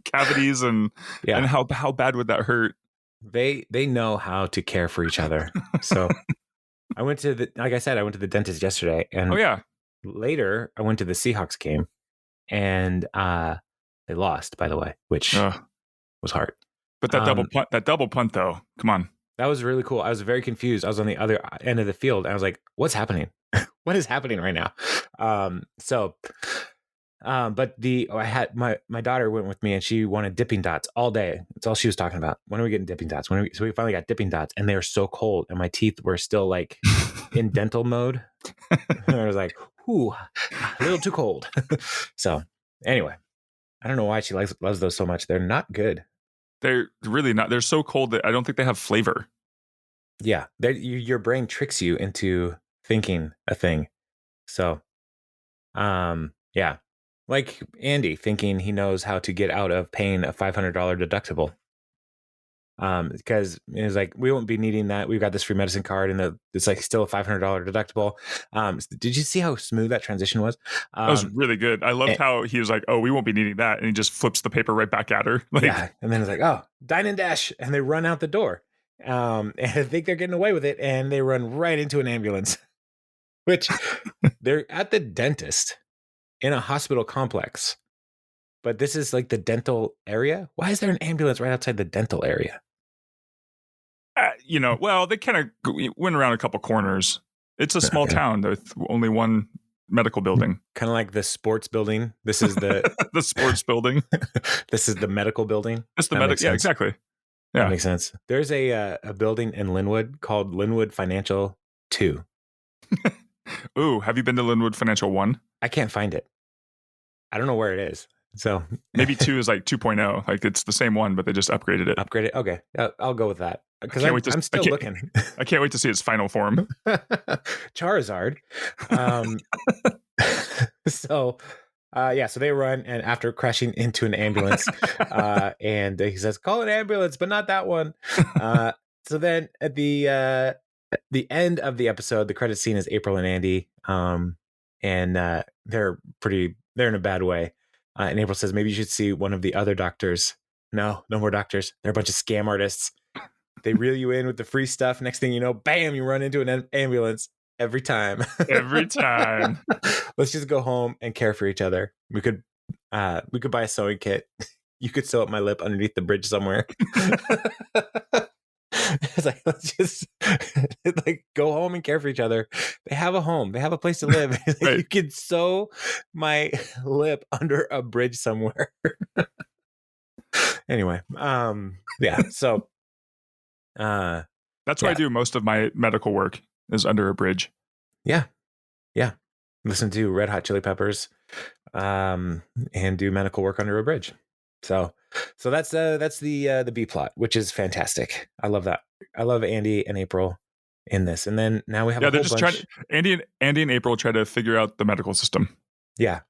Cavities and how bad would that hurt? They know how to care for each other. So I went to like I said, I went to the dentist yesterday, and later I went to the Seahawks game, and they lost, by the way, which was hard. But that double punt though, come on. That was really cool. I was very confused. I was on the other end of the field, and I was like, "What's happening? What is happening right now?" But I had my daughter went with me, and she wanted dipping dots all day. That's all she was talking about. When are we getting dipping dots? So we finally got dipping dots, and they were so cold, and my teeth were still like in dental mode. And I was like, "Ooh, a little too cold." So anyway, I don't know why she loves those so much. They're not good. They're really not. They're so cold that I don't think they have flavor. Yeah, your brain tricks you into thinking a thing. So, yeah, like Andy thinking he knows how to get out of paying a $500 deductible. Because it's like, we won't be needing that. We've got this free medicine card, and it's like still a $500 deductible. Did you see how smooth that transition was? That was really good. I loved how he was like, "Oh, we won't be needing that," and he just flips the paper right back at her. Yeah, and then it's like, "Oh, dine and dash," and they run out the door. And I think they're getting away with it, and they run right into an ambulance, which they're at the dentist in a hospital complex. But this is like the dental area. Why is there an ambulance right outside the dental area? Well, they kind of went around a couple corners. It's a small town with only one medical building. Kind of like the sports building. This is the the sports building. This is the medical building. It's the medical. Yeah, exactly. Yeah, that makes sense. There's a building in Linwood called Linwood Financial 2. Ooh, have you been to Linwood Financial 1? I can't find it. I don't know where it is. So maybe 2 is like 2.0. Like it's the same one, but they just upgraded it. Upgraded. Okay, I'll go with that because I'm still looking. I can't wait to see its final form. Charizard. So they run, and after crashing into an ambulance, and he says, "Call an ambulance, but not that one." So then at the end of the episode, the credit scene is April and Andy, and they're in a bad way. And April says, "Maybe you should see one of the other doctors." No more doctors. They're a bunch of scam artists. They reel you in with the free stuff. Next thing you know, bam, you run into an ambulance every time. Every time. Let's just go home and care for each other. We could buy a sewing kit. You could sew up my lip underneath the bridge somewhere. It's like, let's just like go home and care for each other. They have a home. They have a place to live. Right. You could sew my lip under a bridge somewhere. Anyway, yeah. So, that's where I do most of my medical work is under a bridge. Yeah. Listen to Red Hot Chili Peppers, and do medical work under a bridge. So that's the B plot, which is fantastic. I love that. I love Andy and April in this, and then now we have they're just trying. Andy and April try to figure out the medical system. Yeah,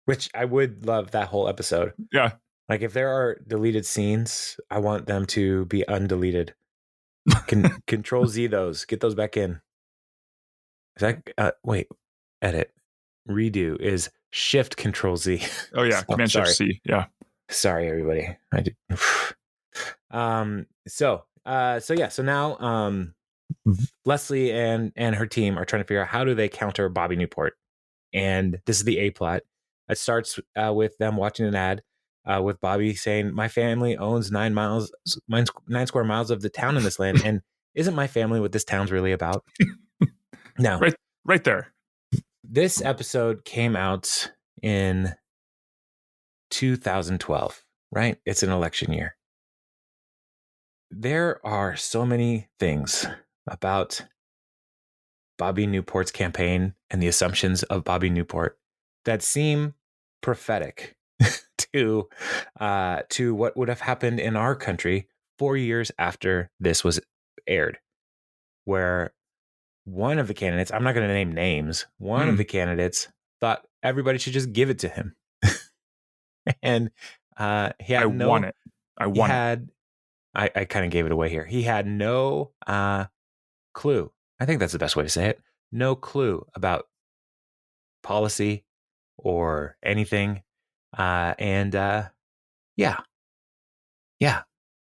which I would love that whole episode. Yeah, like if there are deleted scenes, I want them to be undeleted. Control Z those, get those back in. Is that wait? Edit, redo is Shift Control Z. Oh yeah, Command Shift C. Yeah. Sorry, everybody. I did. So now Leslie and her team are trying to figure out how do they counter Bobby Newport, and this is the A plot. It starts with them watching an ad with Bobby saying, "My family owns 9 square miles of the town in this land, and isn't my family what this town's really about?" Now, right there. This episode came out in 2012, right? It's an election year. There are so many things about Bobby Newport's campaign and the assumptions of Bobby Newport that seem prophetic to what would have happened in our country 4 years after this was aired, where one of the candidates, I'm not going to name names, one of the candidates thought everybody should just give it to him. And he had want it. I kind of gave it away here. He had no clue. I think that's the best way to say it. No clue about policy or anything. Yeah.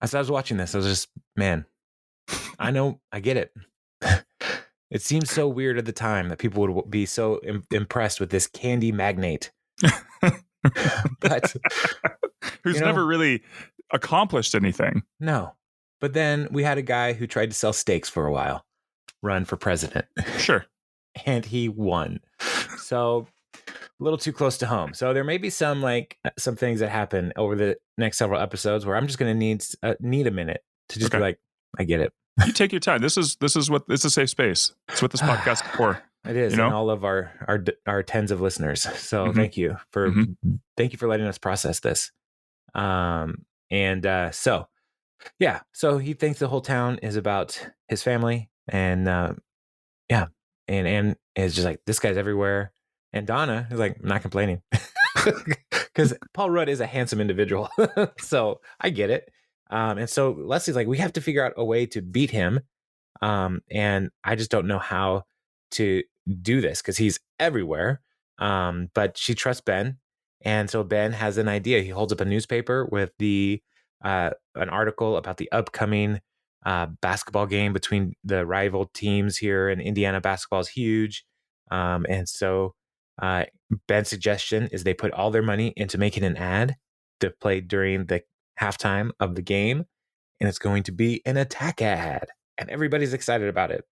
As I was watching this, I was just, man, I know, I get it. It seems so weird at the time that people would be so impressed with this candy magnate. But who's never really accomplished anything. No. But then we had a guy who tried to sell steaks for a while, run for president. Sure. And he won. So a little too close to home. So there may be some things that happen over the next several episodes where I'm just going to need a minute to just be like, I get it. You take your time. This is what it's a safe space. It's what this podcast is for. It is, and all of our tens of listeners. So thank you for letting us process this. So he thinks the whole town is about his family, and and is just like, this guy's everywhere. And Donna is like, I'm not complaining, because Paul Rudd is a handsome individual, so I get it. And so Leslie's like, we have to figure out a way to beat him. And I just don't know how to do this because he's everywhere. But she trusts Ben. And so Ben has an idea. He holds up a newspaper with an article about the upcoming basketball game between the rival teams here. And Indiana basketball is huge. And so Ben's suggestion is they put all their money into making an ad to play during the halftime of the game, and it's going to be an attack ad, and everybody's excited about it.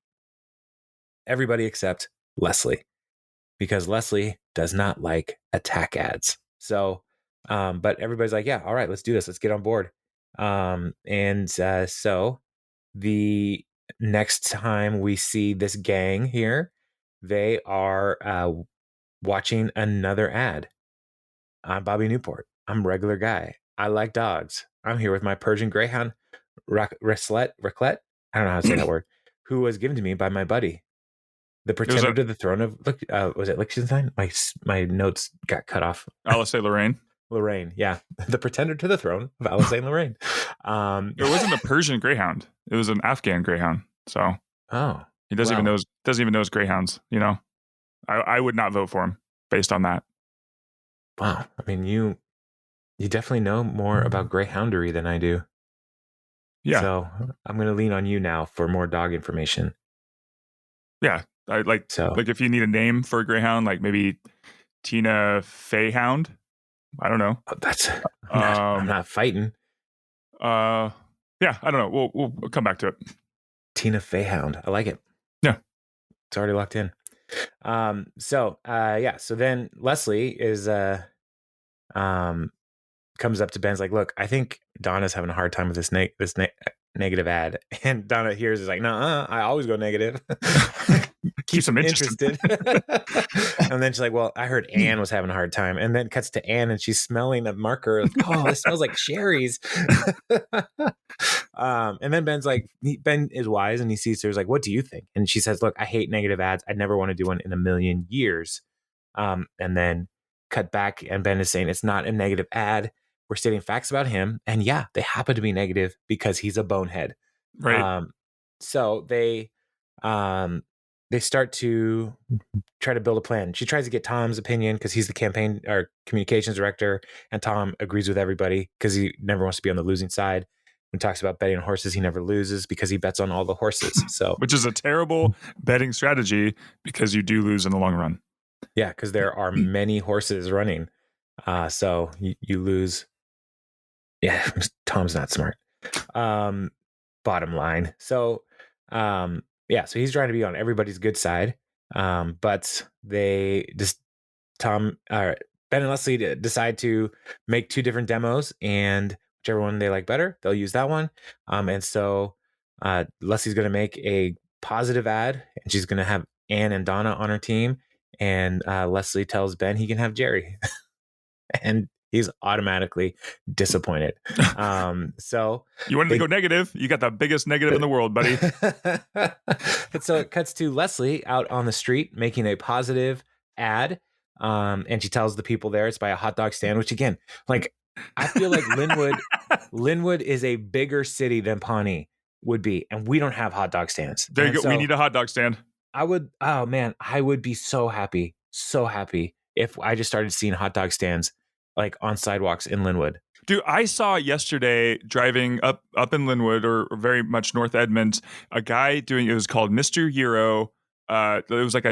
Everybody except Leslie, because Leslie does not like attack ads. So, but everybody's like, yeah, all right, let's do this. Let's get on board. So the next time we see this gang here, they are watching another ad. I'm Bobby Newport. I'm a regular guy. I like dogs. I'm here with my Persian Greyhound, Raclette. I don't know how to say that word. Who was given to me by my buddy, the pretender to the throne of. Was it Liechtenstein? My notes got cut off. Alsace-Lorraine. Lorraine, yeah, the pretender to the throne of Alsace-Lorraine. It wasn't a Persian Greyhound. It was an Afghan Greyhound. So he doesn't even know his greyhounds. I would not vote for him based on that. Wow, I mean you definitely know more about greyhoundery than I do. Yeah. So I'm going to lean on you now for more dog information. Yeah. Like if you need a name for a greyhound, like maybe Tina Feyhound. I don't know. I'm not fighting. Yeah, I don't know. We'll come back to it. Tina Feyhound. I like it. Yeah. It's already locked in. So then Leslie is comes up to Ben's like, look, I think Donna's having a hard time with this negative ad. And Donna hears is like, no, I always go negative. Keeps them interested. And then she's like, well, I heard Anne was having a hard time. And then cuts to Anne and she's smelling a marker. Like, oh, it smells like cherries. And then Ben's like, Ben is wise and he sees her. He's like, what do you think? And she says, look, I hate negative ads. I'd never want to do one in a million years. And then cut back and Ben is saying it's not a negative ad. We're stating facts about him. And yeah, they happen to be negative because he's a bonehead. Right. So they start to try to build a plan. She tries to get Tom's opinion because he's the campaign or communications director. And Tom agrees with everybody because he never wants to be on the losing side. When he talks about betting on horses, he never loses because he bets on all the horses. So, which is a terrible betting strategy because you do lose in the long run. Yeah, because there are many horses running. So you lose. Yeah, Tom's not smart. Bottom line. So, so he's trying to be on everybody's good side. But Ben and Leslie decide to make two different demos, and whichever one they like better, they'll use that one. And so Leslie's going to make a positive ad, and she's going to have Anne and Donna on her team. And Leslie tells Ben he can have Jerry. And he's automatically disappointed. So you wanted to go negative. You got the biggest negative in the world, buddy. And so it cuts to Leslie out on the street making a positive ad. And she tells the people there it's by a hot dog stand, which again, like, I feel like Linwood is a bigger city than Pawnee would be, and we don't have hot dog stands. There you And go. We so need a hot dog stand. I would be so happy if I just started seeing hot dog stands like on sidewalks in Linwood. Dude, I saw yesterday driving up in Linwood or very much North Edmonds, a guy doing, it was called Mr. Euro. It was like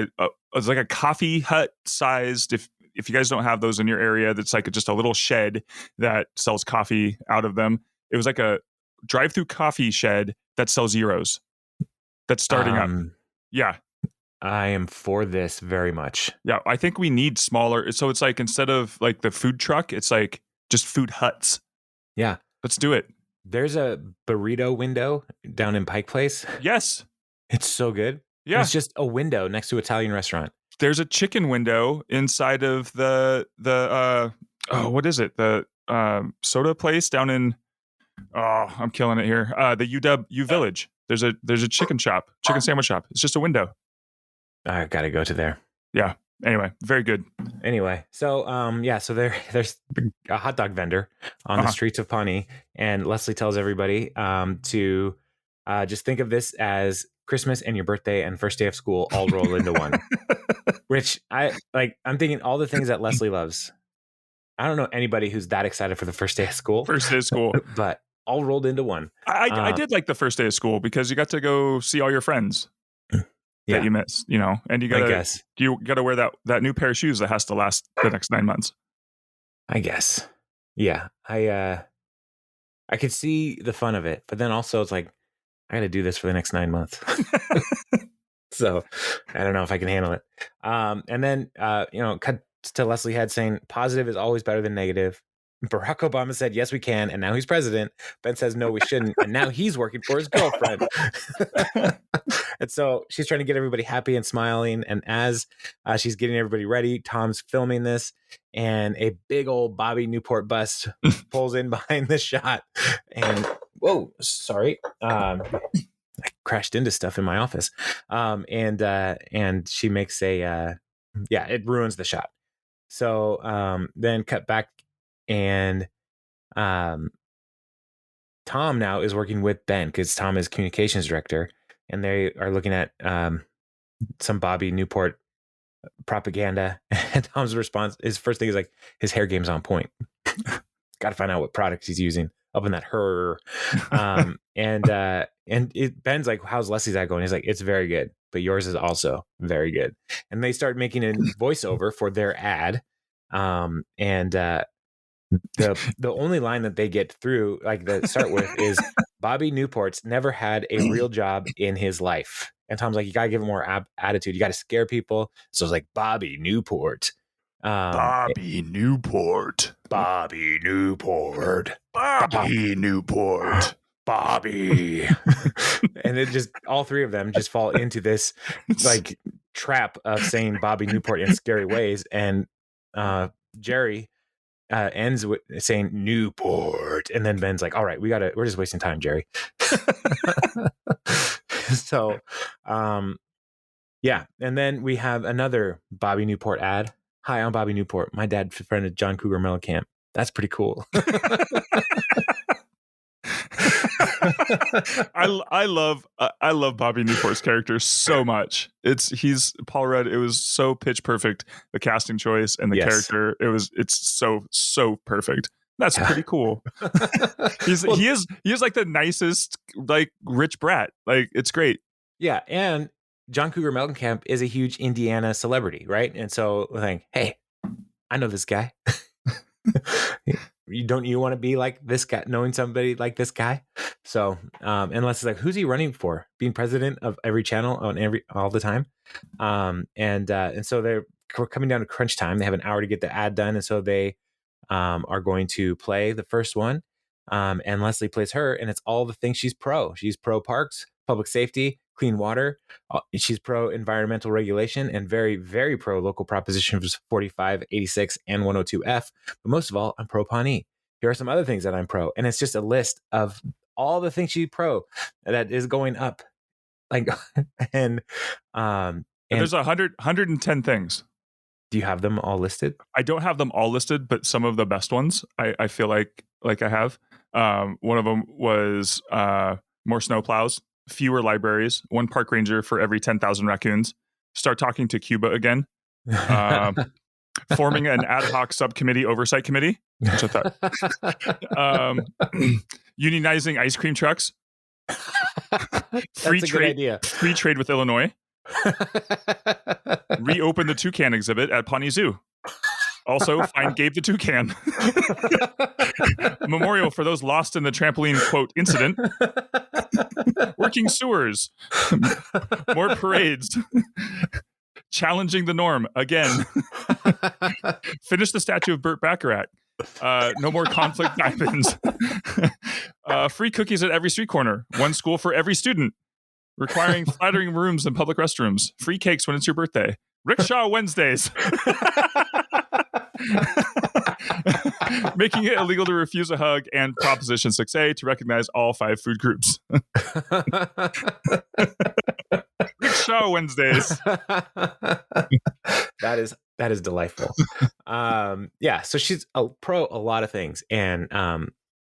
a coffee hut sized. If you guys don't have those in your area, that's like just a little shed that sells coffee out of them. It was like a drive-through coffee shed that sells Euros. That's starting up. Yeah. I am for this very much. Yeah, I think we need smaller. So it's like instead of like the food truck, it's like just food huts. Yeah. Let's do it. There's a burrito window down in Pike Place. Yes. It's so good. Yeah. It's just a window next to an Italian restaurant. There's a chicken window inside of the what is it? The soda place down in I'm killing it here. The UW Village. There's a chicken sandwich shop. It's just a window. I gotta go to there. Yeah. Anyway, very good. Anyway, so so there's a hot dog vendor on the streets of Pawnee, and Leslie tells everybody to just think of this as Christmas and your birthday and first day of school all rolled into one. Which I'm thinking all the things that Leslie loves. I don't know anybody who's that excited for the first day of school. First day of school, but all rolled into one. I did like the first day of school because you got to go see all your friends. That you miss, and you gotta wear that new pair of shoes that has to last the next 9 months. I guess. Yeah. I could see the fun of it, but then also it's like, I gotta do this for the next 9 months. So I don't know if I can handle it. And then cut to Leslie Head saying positive is always better than negative. Barack Obama said, yes, we can. And now he's president. Ben says, no, we shouldn't. And now he's working for his girlfriend. And so she's trying to get everybody happy and smiling. And as she's getting everybody ready, Tom's filming this. And a big old Bobby Newport bus pulls in behind the shot. And whoa, sorry. I crashed into stuff in my office. And she makes it ruins the shot. So then cut back. And Tom now is working with Ben because Tom is communications director, and they are looking at some Bobby Newport propaganda. And Tom's response, his first thing is like, his hair game's on point. Got to find out what products he's using up in that her. Ben's like, how's Leslie's ad going? He's like, it's very good, but yours is also very good. And they start making a voiceover for their ad. The only line that they get through, like the start with, is Bobby Newport's never had a real job in his life. And Tom's like, you gotta give him more attitude. You gotta scare people. So it's like Bobby Newport. Bobby Newport. Bobby Newport. Bobby Newport. Bobby. And it just, all three of them just fall into this like trap of saying Bobby Newport in scary ways. And Jerry ends with saying Newport, and then Ben's like, all right, we're just wasting time, Jerry. So and then we have another Bobby Newport ad. Hi, I'm Bobby Newport. My dad befriended John Cougar Mellencamp. That's pretty cool. I love Bobby Newport's character so much. He's Paul Rudd. It was so pitch perfect, the casting choice and the character. It's so perfect. That's pretty cool. He is like the nicest, like rich brat. Like it's great. Yeah, and John Cougar Mellencamp is a huge Indiana celebrity, right? And so like, hey, I know this guy. You want to be like this guy, knowing somebody like this guy? So unless it's like, who's he running for? Being president of every channel all the time. And so they're coming down to crunch time. They have an hour to get the ad done, and so they are going to play the first one. And Leslie plays her, and it's all the things she's pro. She's pro parks, public safety, clean water. She's pro environmental regulation and very, very pro local propositions 45, 86, and 102F. But most of all, I'm pro Pawnee. Here are some other things that I'm pro. And it's just a list of all the things she's pro that is going up. Like, and there's 110 things. Do you have them all listed? I don't have them all listed, but some of the best ones I feel like I have. One of them was more snowplows, fewer libraries, one park ranger for every 10,000 raccoons. Start talking to Cuba again. Forming an ad hoc subcommittee oversight committee, which I thought. Unionizing ice cream trucks. That's a good idea. Free trade with Illinois. Reopen the toucan exhibit at Pawnee Zoo. Also, find Gabe the toucan. Memorial for those lost in the trampoline, quote, incident. Working sewers. More parades. Challenging the norm again. Finish the statue of Burt Bacharach. No more conflict diamonds. Free cookies at every street corner. One school for every student. Requiring flattering rooms and public restrooms. Free cakes when it's your birthday. Rickshaw Wednesdays. Making it illegal to refuse a hug, and Proposition 6A to recognize all 5 food groups. Rickshaw Wednesdays. That is delightful. Yeah, so she's pro a lot of things, and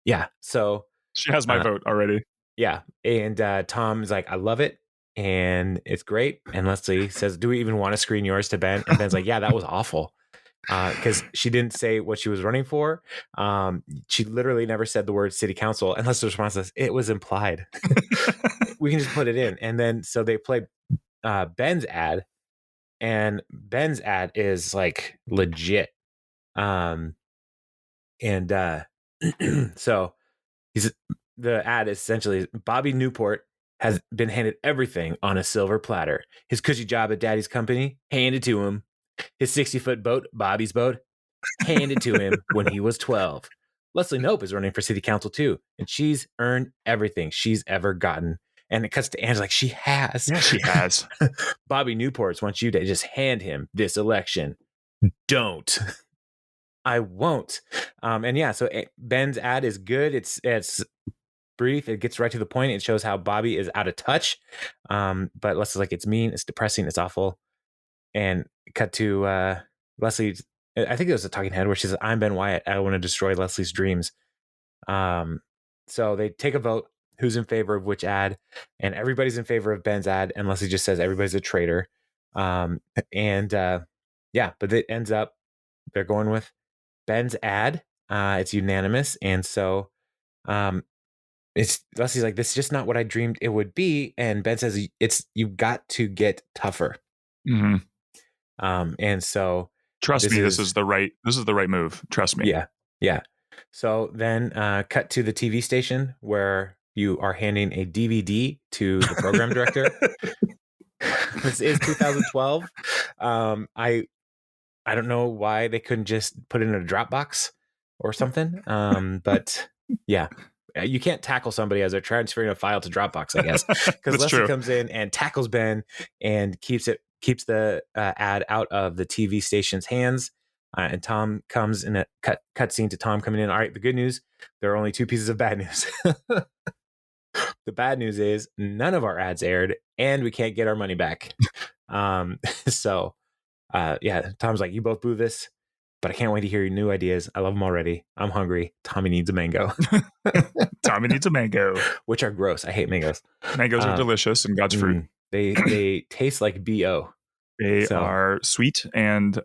yeah, so she has my vote already. Yeah, and Tom is like, I love it, and it's great. And Leslie says, do we even want to screen yours to Ben? And Ben's like, yeah, that was awful. Because she didn't say what she was running for. She literally never said the word city council, unless the response is, it was implied. We can just put it in. And then, so they play Ben's ad, and Ben's ad is like legit. So the ad is essentially Bobby Newport has been handed everything on a silver platter. His cushy job at Daddy's company, handed to him. His 60-foot boat, Bobby's boat, handed to him when he was 12. Leslie Knope is running for city council too, and she's earned everything she's ever gotten. And it cuts to Anne's like, she has. Yeah, she has. Bobby Newport wants you to just hand him this election. Don't. I won't. And yeah, so Ben's ad is good. It's brief. It gets right to the point. It shows how Bobby is out of touch. But Leslie's like, it's mean, it's depressing, it's awful. And cut to Leslie. I think it was a talking head where she says, I'm Ben Wyatt. I want to destroy Leslie's dreams. So they take a vote. Who's in favor of which ad? And everybody's in favor of Ben's ad. And Leslie just says everybody's a traitor. Yeah, but it ends up they're going with Ben's ad. It's unanimous. And so it's Leslie's like, this is just not what I dreamed it would be. And Ben says, you've got to get tougher. Mm-hmm. And so trust me, this is the right move. Trust me. Yeah. So then cut to the TV station where you are handing a DVD to the program director. This is 2012. I don't know why they couldn't just put it in a Dropbox or something. But yeah, you can't tackle somebody as they're transferring a file to Dropbox, I guess, because Leslie comes in and tackles Ben and keeps the ad out of the TV station's hands. And Tom comes in a cut scene to Tom coming in. All right, the good news, there are only 2 pieces of bad news. The bad news is none of our ads aired and we can't get our money back. So Tom's like, you both boo this, but I can't wait to hear your new ideas. I love them already. I'm hungry. Tommy needs a mango. Tommy needs a mango. Which are gross. I hate mangoes. Mangoes are delicious and God's fruit. They taste like BO. They are sweet and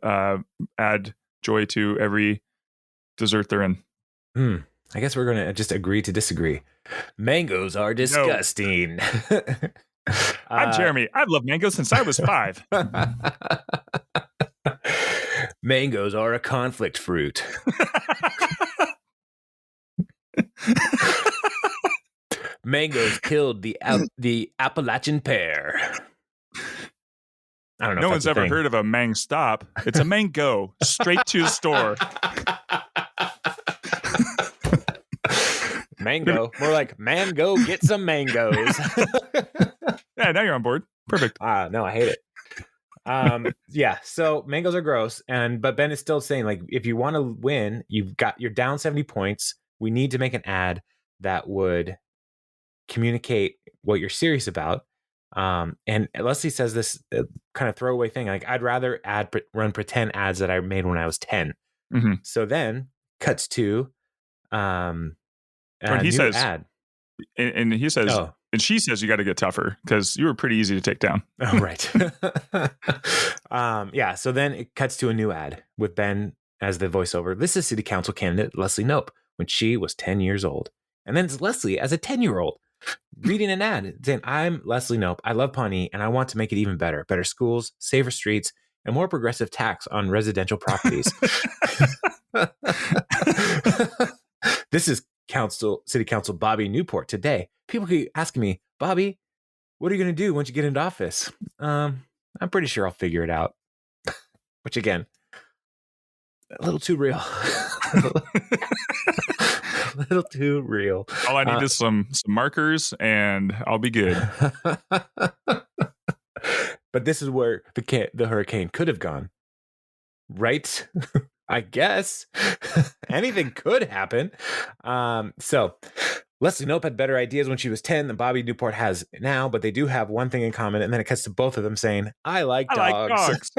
add joy to every dessert they're in. I guess we're going to just agree to disagree. Mangoes are disgusting. No. I'm Jeremy. I've loved mangoes since I was 5. Mangoes are a conflict fruit. Mangoes killed the Appalachian pear. I don't know. No one's ever heard of a mang stop. It's a mango straight to the store. Mango, more like mango. Get some mangoes. Yeah, now you're on board. Perfect. No, I hate it. Yeah. So mangoes are gross, but Ben is still saying, like, if you want to win, you're down 70 points. We need to make an ad that would communicate what you're serious about. And Leslie says this kind of throwaway thing, like, I'd rather run pretend ads that I made when I was 10. Mm-hmm. So then cuts to when a he new says, ad. and he says, and she says, you got to get tougher because you were pretty easy to take down. Oh, right. Yeah. So then it cuts to a new ad with Ben as the voiceover. This is city council candidate Leslie Knope when she was 10 years old. And then it's Leslie as a 10-year-old reading an ad saying, I'm Leslie Knope. I love Pawnee and I want to make it even better. Better schools, safer streets, and more progressive tax on residential properties. This is City Council Bobby Newport today. People keep asking me, Bobby, what are you going to do once you get into office? I'm pretty sure I'll figure it out. Which, again, a little too real. A little too real. All I need is some markers and I'll be good. But this is where the hurricane could have gone. Right? I guess. Anything could happen. So Leslie Knope had better ideas when she was 10 than Bobby Newport has now, but they do have one thing in common. And then it cuts to both of them saying, I like dogs.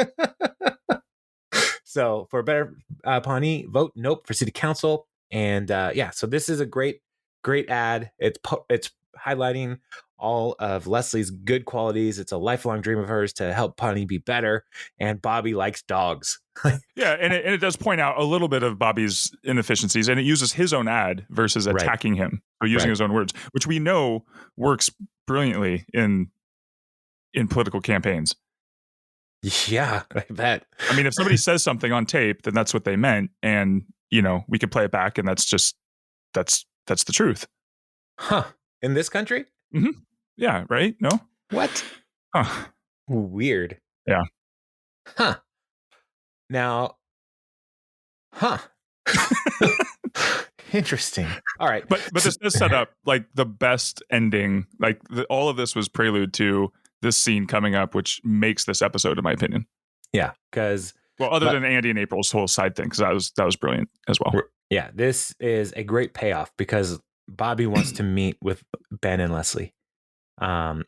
So for a better Pawnee, vote Knope for city council. And so this is a great ad. It's highlighting all of Leslie's good qualities. It's a lifelong dream of hers to help Pawnee be better. And Bobby likes dogs. Yeah, and it does point out a little bit of Bobby's inefficiencies, and it uses his own ad versus attacking him, or using his own words, which we know works brilliantly in political campaigns. Yeah, I bet. I mean, if somebody says something on tape, then that's what they meant, and we could play it back, and that's the truth. Huh? In this country? Mm-hmm. Yeah. Right? No. What? Huh? Weird. Yeah. Huh? Now. Huh? Interesting. All right, but this does set up like the best ending. Like all of this was prelude to this scene coming up, which makes this episode, in my opinion. Yeah, because other than Andy and April's whole side thing, because that was brilliant as well. Yeah, this is a great payoff because Bobby wants to meet with Ben and Leslie, and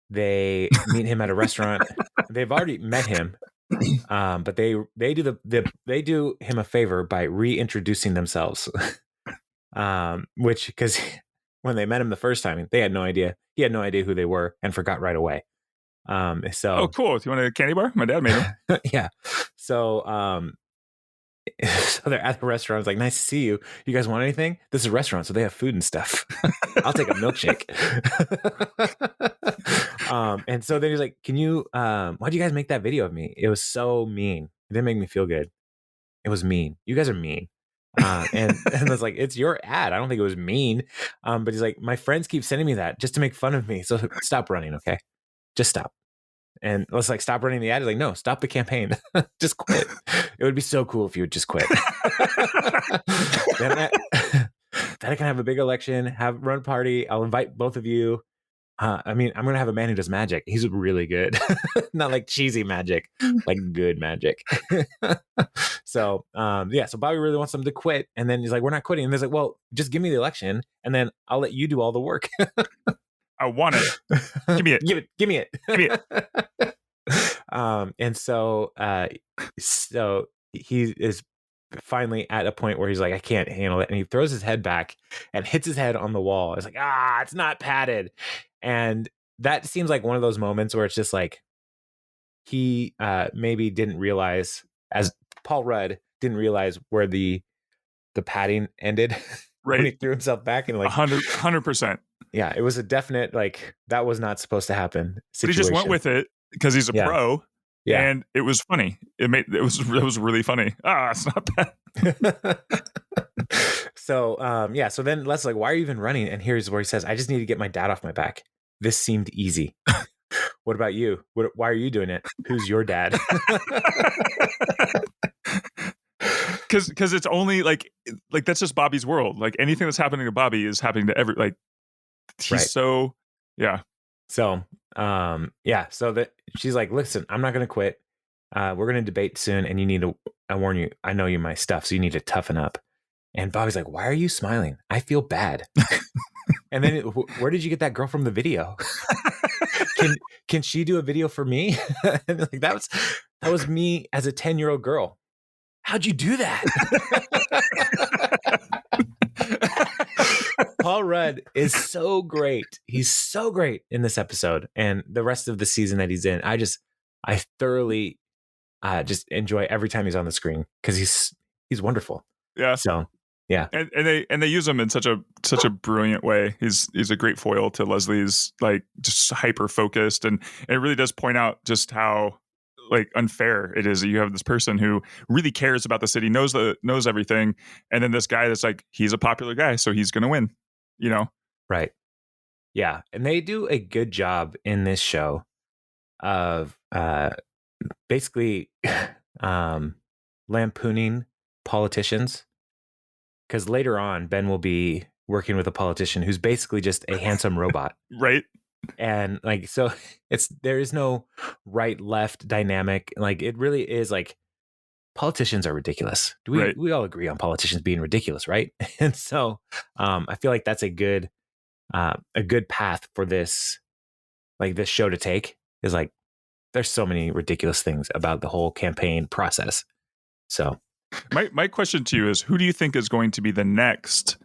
they meet him at a restaurant. They've already met him, but they do him a favor by reintroducing themselves, which because when they met him the first time, they had no idea. He had no idea who they were and forgot right away. Oh, cool. Do you want a candy bar? My dad made them. Yeah. So they're at the restaurant. It's like, nice to see you. You guys want anything? This is a restaurant, so they have food and stuff. I'll take a milkshake. And so then he's like, can you, why'd you guys make that video of me? It was so mean. It didn't make me feel good. It was mean. You guys are mean. And it's like, it's your ad. I don't think it was mean. But he's like, my friends keep sending me that just to make fun of me. So stop running. Okay. Just stop. And let's like stop running the ad. He's like, no, stop the campaign. Just quit. It would be so cool if you would just quit. Then I can have a big election, run party. I'll invite both of you. I mean, I'm going to have a man who does magic. He's really good. Not like cheesy magic, like good magic. So, so Bobby really wants them to quit. And then he's like, we're not quitting. And he's like, well, just give me the election and then I'll let you do all the work. I want it. Give me it. Give me it. Give me it. And so he is finally at a point where he's like, I can't handle it. And he throws his head back and hits his head on the wall. It's like, it's not padded. And that seems like one of those moments where it's just like, he maybe didn't realize, as Paul Rudd didn't realize where the padding ended. Right. When he threw himself back and like 100%. Yeah, it was a definite, like, that was not supposed to happen situation. But he just went with it because he's a pro. Yeah. And it was funny. It was really funny. It's not bad. So, so then Leslie's like, why are you even running? And here's where he says, I just need to get my dad off my back. This seemed easy. What about you? Why are you doing it? Who's your dad? Because it's only like that's just Bobby's world. Like anything that's happening to Bobby is happening to he's right. So yeah. So so that she's like, listen, I'm not gonna quit. We're gonna debate soon, and you need to. I warn you. I know you're my stuff, so you need to toughen up. And Bobby's like, why are you smiling? I feel bad. And then where did you get that girl from the video? Can she do a video for me? And like that was me as a 10-year-old girl. How'd you do that? Paul Rudd is so great. He's so great in this episode and the rest of the season that he's in. I thoroughly just enjoy every time he's on the screen because he's wonderful. Yeah. So yeah, and they use him in such a brilliant way. He's a great foil to Leslie's like just hyper focused, and it really does point out just how like unfair it is that you have this person who really cares about the city, knows everything, and then this guy that's like he's a popular guy, so he's gonna win, you know? Right. Yeah, and they do a good job in this show of basically lampooning politicians. Because later on, Ben will be working with a politician who's basically just a handsome robot. Right. And like, so there is no right left dynamic. Like, it really is like politicians are ridiculous. We all agree on politicians being ridiculous, right? And so I feel like that's a good path for this show to take, is like, there's so many ridiculous things about the whole campaign process. So my question to you is, who do you think is going to be the next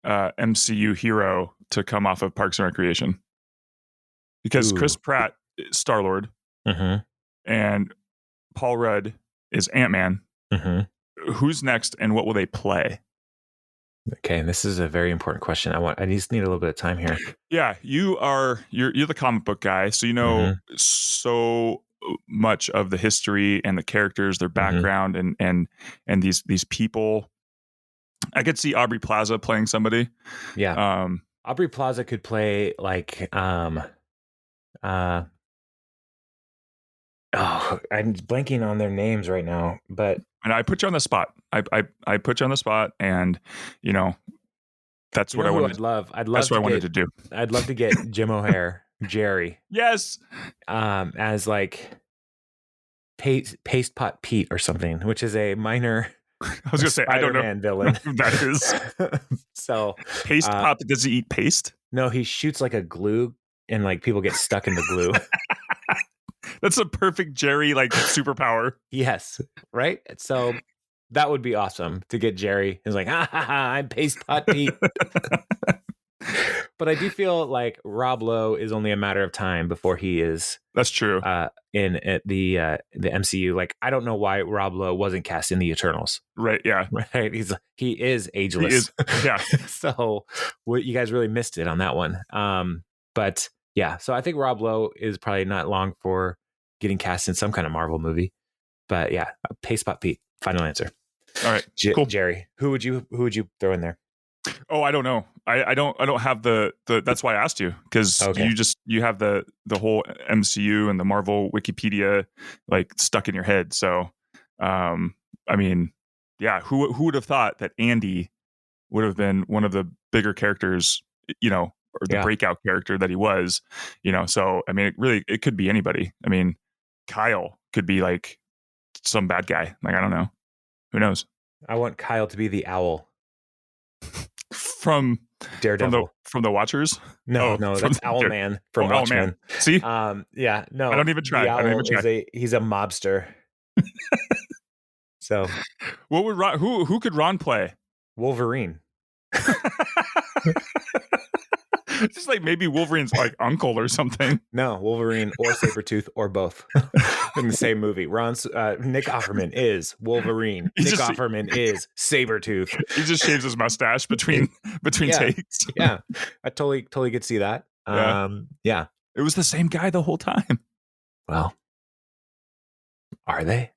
MCU hero to come off of Parks and Recreation? Because Chris Pratt is Star-Lord, and Paul Rudd is Ant-Man. Who's next, and what will they play? Okay, this is a very important question. I just need a little bit of time here. Yeah, you're the comic book guy, so you know so much of the history and the characters, their background, and these people. I could see Aubrey Plaza playing somebody. Yeah, Aubrey Plaza could play like I'm blanking on their names right now, but. And I put you on the spot. I put you on the spot, and you know that's what I wanted. I'd love. That's what I wanted to do. I'd love to get Jim O'Hare, Jerry. Yes. As like Paste Pot Pete or something, which is a minor. I was gonna say I don't know villain. Who that is. So Paste Pot, does he eat paste? No, he shoots like a glue, and like people get stuck in the glue. That's a perfect Jerry like superpower. Yes, right. So that would be awesome to get Jerry. He's like, I'm Paste Pot Pete. But I do feel like Rob Lowe is only a matter of time before he is. That's true. In the MCU, like I don't know why Rob Lowe wasn't cast in the Eternals. Right. Yeah. Right. He is ageless. He is, yeah. So you guys really missed it on that one. But yeah, so I think Rob Lowe is probably not long for getting cast in some kind of Marvel movie. But yeah, Paste Pot Pete. Final answer. All right, cool. Jerry, who would you throw in there? Oh, I don't know. I don't have the. That's why I asked you, because you have the whole MCU and the Marvel Wikipedia like stuck in your head. So, I mean, yeah, who would have thought that Andy would have been one of the bigger characters, you know, or the breakout character that he was, you know? So, I mean, it could be anybody. I mean, Kyle could be like some bad guy. Like, I don't know. Who knows? I want Kyle to be the owl. From Daredevil. From the Watchers? No, that's Owlman from Watchmen. Owlman. See? Yeah, no. I don't even try. He's a mobster. So, what would who could Ron play? Wolverine. Just like maybe Wolverine's like uncle or something. No, Wolverine or Sabretooth or both in the same movie. Nick Offerman is Wolverine. Nick Offerman is Sabretooth. He just shaves his mustache between takes. Yeah. I totally could see that. Yeah. It was the same guy the whole time. Well, are they?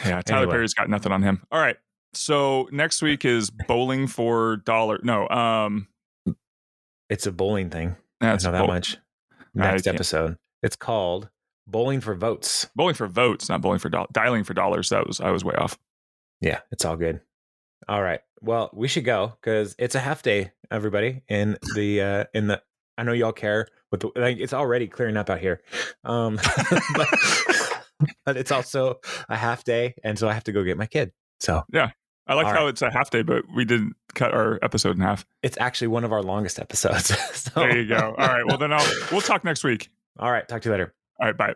Yeah, Tyler Perry's got nothing on him. All right. So next week is Bowling for Dollar. No, it's a bowling thing. That's I know that much. Next episode. It's called Bowling for Votes. Bowling for Votes, not Bowling for Dialing for Dollars. I was way off. Yeah, it's all good. All right. Well, we should go because it's a half day, everybody. In the I know y'all care, but it's already clearing up out here. But it's also a half day, and so I have to go get my kid. So yeah. I like how it's a half day, but we didn't cut our episode in half. It's actually one of our longest episodes. There you go. All right. Well, then we'll talk next week. All right. Talk to you later. All right. Bye.